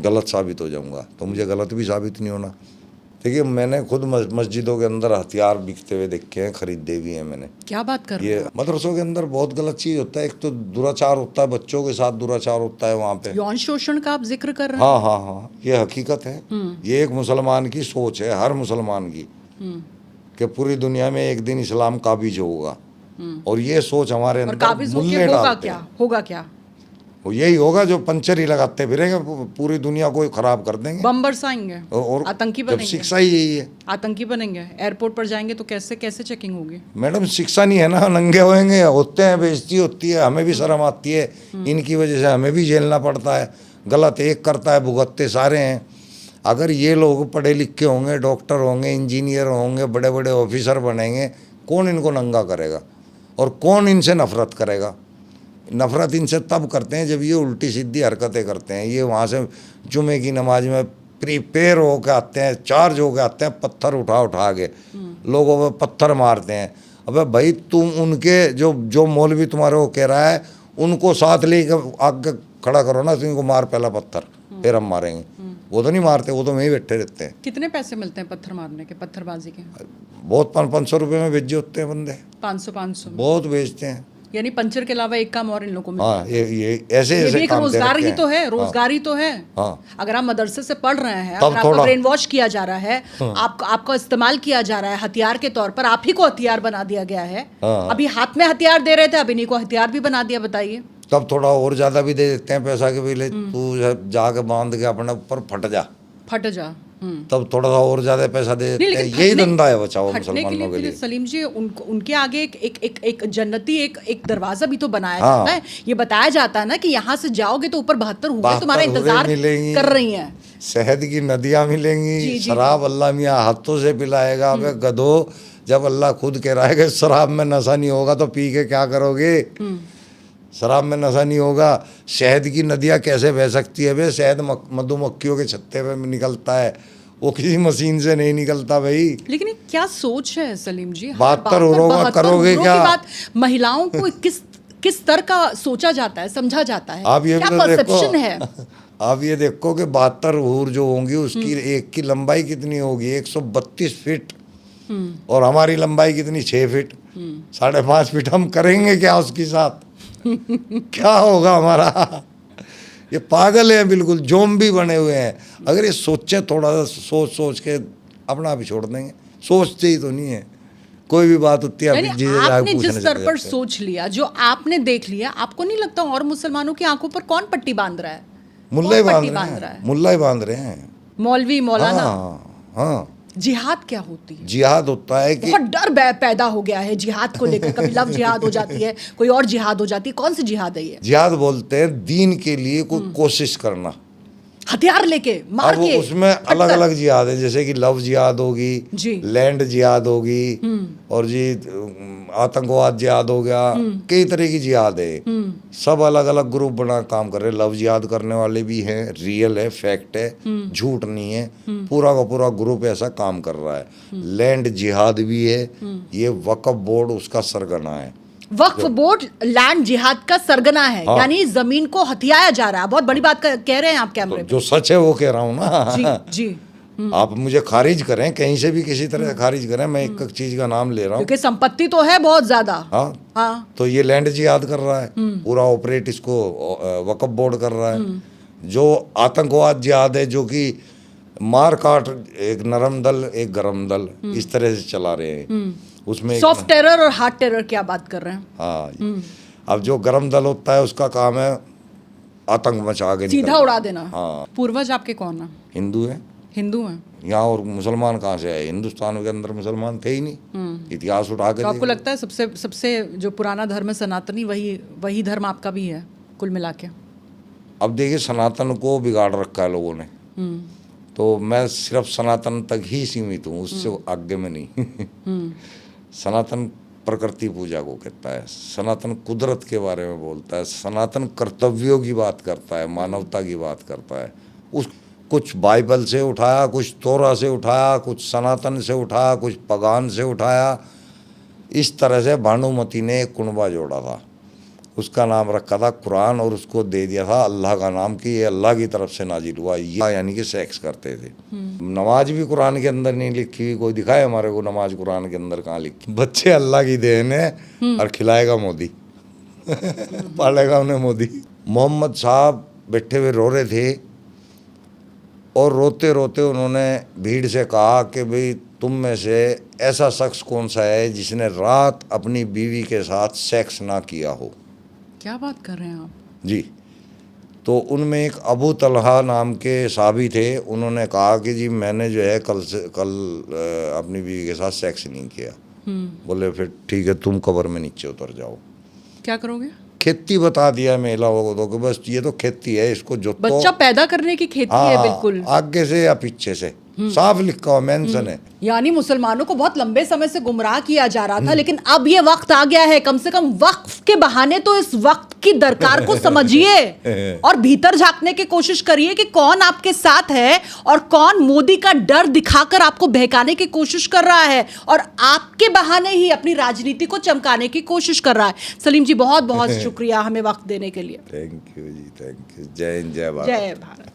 गलत साबित हो जाऊँगा तो मुझे गलत भी साबित नहीं होना। देखिए, मैंने खुद मस्जिदों के अंदर हथियार बिकते हुए देखे हैं, खरीदे भी हैं मैंने। क्या बात कर रहे हैं? ये मदरसों के अंदर बहुत गलत चीज़ होता है। एक तो दुराचार होता है, बच्चों के साथ दुराचार होता है वहाँ पे। यौन शोषण का आप जिक्र कर रहे हैं? हाँ हाँ हाँ, ये हकीकत है। ये एक मुसलमान की सोच है, हर मुसलमान की, कि पूरी दुनिया में एक दिन इस्लाम काबिज होगा। और ये सोच हमारे और अंदर काबिज होके मूल्य होगा डालते क्या? हैं। होगा क्या? वो यही होगा जो पंचर ही लगाते फिरेंगे, पूरी दुनिया को खराब कर देंगे। बम बरसाएंगे और आतंकी जब बनेंगे। शिक्षा ही यही है। आतंकी बनेंगे, एयरपोर्ट पर जाएंगे तो कैसे कैसे चेकिंग होगी? मैडम, शिक्षा नहीं है ना, नंगे होएंगे, होते हैं, बेइज्जती होती है, हमें भी शर्म आती है। इनकी वजह से हमें भी झेलना पड़ता है। गलत एक करता है, भुगतते सारे हैं। अगर ये लोग पढ़े लिखे होंगे, डॉक्टर होंगे, इंजीनियर होंगे, बड़े बड़े ऑफिसर बनेंगे, कौन इनको नंगा करेगा और कौन इनसे नफरत करेगा? नफरत इनसे तब करते हैं जब ये उल्टी सीधी हरकतें करते हैं। ये वहाँ से जुमे की नमाज में प्रिपेयर होकर आते हैं, चार्ज होकर आते हैं, पत्थर उठा उठा के लोगों पे पत्थर मारते हैं। अबे भाई, तुम उनके जो मौलवी तुम्हारे को कह रहा है उनको साथ लेकर आगे खड़ा करो ना, तो इनको मार पहला पत्थर, फिर हम मारेंगे। वो तो नहीं मारते, वो तो वहीं बैठे रहते हैं। कितने पैसे मिलते हैं पत्थर मारने के, पत्थरबाजी के? बहुत 500 रुपये में बेचे होते हैं बंदे, 500 बहुत बेचते हैं। यानी पंचर के अलावा एक काम और इन लोगों को मिलता है। हाँ, ये ऐसे ये भी ऐसे एक काम दे रोजगार रखे ही हैं। तो है, रोजगार ही तो है। हाँ। अगर आप मदरसे से पढ़ रहे हैं, तब अगर आपको थोड़ा- ब्रेन वॉश किया जा रहा है, आपका इस्तेमाल किया जा रहा है हथियार के तौर पर, आप ही को हथियार बना दिया गया है। हाँ। अभी हाथ में हथियार दे रहे थे, अभी इन्हीं को हथियार भी बना दिया। बताइए। तब थोड़ा और ज्यादा भी दे देते हैं पैसा के, भी ले तू जाके बांध के अपने ऊपर फट जा, फट जा। तब थोड़ा सा और ज्यादा पैसा दे नहीं, देते हैं। लेकिन यही फटने- धंधा है बचाओ फटने मुसलमानों के लिए। सलीम जी, उनके आगे एक जन्नती एक दरवाजा भी तो बनाया हाँ। जाता है। ये बताया जाता है ना कि यहाँ से जाओगे तो ऊपर 72 हुए 72 तुम्हारा इंतजार मिलेंगी। कर रही हैं। शहद की नदियाँ जी, मिलेंगी, जी। शराब अल्लाह मियाँ हाथों से पिलाएगा। अबे गधो, जब अल्लाह खुद कह रहा है कि शराब में नशा नहीं होगा तो पी के क्या करोगे? शराब में नशा नहीं होगा। शहद की नदियाँ कैसे बह सकती है भाई? शहद मधुमक्खियों के छत्ते पे निकलता है, वो किसी मशीन से नहीं निकलता भाई। लेकिन ये क्या सोच है सलीम जी? 72 होगा करोगे क्या? बात महिलाओं को किस स्तर का सोचा जाता है, समझा जाता है? आप ये क्या भी परसेप्शन है? आप ये देखो कि 72 हूर जो होंगी उसकी एक की लंबाई कितनी होगी? 132 फीट, और हमारी लंबाई कितनी? 6 फीट। 5.5 फीट हम करेंगे क्या उसके साथ? क्या होगा हमारा? ये पागल हैं बिल्कुल, जोम्बी बने हुए हैं। अगर ये सोचे थोड़ा सा, सोच के अपना आप ही छोड़ देंगे। सोचते ही तो नहीं है कोई भी बात होती है। आपने जिस स्तर पर सोच लिया, जो आपने देख लिया, आपको नहीं लगता और मुसलमानों की आंखों पर कौन पट्टी बांध रहा है? मुल्ला ही बांध रहे हैं, मुल्ला ही बांध रहे हैं, मौलवी, मौलाना। हाँ। जिहाद क्या होती है? जिहाद होता है कि बहुत डर पैदा हो गया है जिहाद को लेकर। कभी लव जिहाद हो जाती है, कोई और जिहाद हो जाती है। कौन सी जिहाद है ये? जिहाद बोलते हैं दीन के लिए कोई कोशिश करना, हथियार लेके मार के। उसमें अलग अलग जिहाद है, जैसे कि लव जिहाद होगी जी, लैंड जिहाद होगी, और जी आतंकवाद जिहाद हो गया। कई तरह की जिहाद है, सब अलग अलग ग्रुप बना काम कर रहे हैं। लव जिहाद करने वाले भी हैं, रियल है, फैक्ट है, झूठ नहीं है, पूरा का पूरा ग्रुप ऐसा काम कर रहा है। लैंड जिहाद भी है, ये वक्फ बोर्ड उसका सरगना है। वक्फ बोर्ड लैंड जिहाद का सरगना है। हाँ। यानी जमीन को हथियाया जा रहा है। बहुत बड़ी बात कह रहे हैं आप कैमरे तो जो सच है वो कह रहा हूँ ना। जी। आप मुझे खारिज करें, कहीं से भी किसी तरह खारिज करें, मैं एक चीज का नाम ले रहा हूँ, क्योंकि संपत्ति तो है बहुत ज्यादा। हाँ। तो ये लैंड जिहाद कर रहा है, पूरा ऑपरेट इसको वक्फ बोर्ड कर रहा है। जो आतंकवाद जिहाद है, जो कि मार काट, एक नरम दल एक गरम दल, इस तरह से चला रहे हैं। उसमें सॉफ्ट टेरर और हार्ड टेरर की आप बात कर रहे हैं। हाँ। अब जो गरम दल होता है उसका काम है आतंक मचा के सीधा उड़ा देना। हाँ। पूर्वज आपके कौन है? हिंदू है। हिंदू हैं। यहाँ और मुसलमान कहाँ से आए? हिंदुस्तान के अंदर मुसलमान थे ही नहीं। इतिहास उठा के तो आपको लगता है सबसे जो पुराना धर्म है सनातनी, वही धर्म आपका भी है कुल मिला के? अब देखिए, सनातन को बिगाड़ रखा है लोगों ने, तो मैं सिर्फ सनातन तक ही सीमित हूँ, उससे आगे में नहीं। सनातन प्रकृति पूजा को कहता है, सनातन कुदरत के बारे में बोलता है, सनातन कर्तव्यों की बात करता है, मानवता की बात करता है। उस कुछ बाइबल से उठाया, कुछ तोरा से उठाया, कुछ सनातन से उठाया, कुछ पगान से उठाया। इस तरह से भानुमति ने एक कुनबा जोड़ा था, उसका नाम रखा था कुरान, और उसको दे दिया था अल्लाह का नाम कि ये अल्लाह की तरफ से नाजिल हुआ। ये यानी कि सेक्स करते थे। नमाज भी कुरान के अंदर नहीं लिखी हुई, कोई दिखाए हमारे को नमाज कुरान के अंदर कहाँ लिखी? बच्चे अल्लाह की देन है, और खिलाएगा मोदी। पालेगा उन्हें मोदी। मोहम्मद साहब बैठे हुए रो रहे थे, और रोते रोते उन्होंने भीड़ से कहा कि भाई तुम में से ऐसा शख्स कौन सा है जिसने रात अपनी बीवी के साथ सेक्स ना किया हो? क्या बात कर रहे हैं आप? जी। तो उनमें एक अबू तलहा नाम के साहबी थे, उन्होंने कहा कि जी मैंने जो है कल अपनी बीवी के साथ सेक्स नहीं किया। बोले फिर ठीक है, तुम कब्र में नीचे उतर जाओ। क्या करोगे? खेती बता दिया महिलाओं को तो कि बस ये तो खेती है, इसको जो बच्चा पैदा करने की खेती है। बिल्कुल आगे से या पीछे से साफ लिखा हुआ मेंशन है। यानी मुसलमानों को बहुत लंबे समय से गुमराह किया जा रहा था, लेकिन अब ये वक्त आ गया है, कम से कम वक्फ के बहाने तो इस वक्त की दरकार को समझिए और भीतर झांकने की कोशिश करिए कि कौन आपके साथ है और कौन मोदी का डर दिखाकर आपको बहकाने की कोशिश कर रहा है और आपके बहाने ही अपनी राजनीति को चमकाने की कोशिश कर रहा है। सलीम जी, बहुत बहुत शुक्रिया हमें वक्त देने के लिए। Thank you ji, thank you. जय हिंद, जय भारत। जय भारत।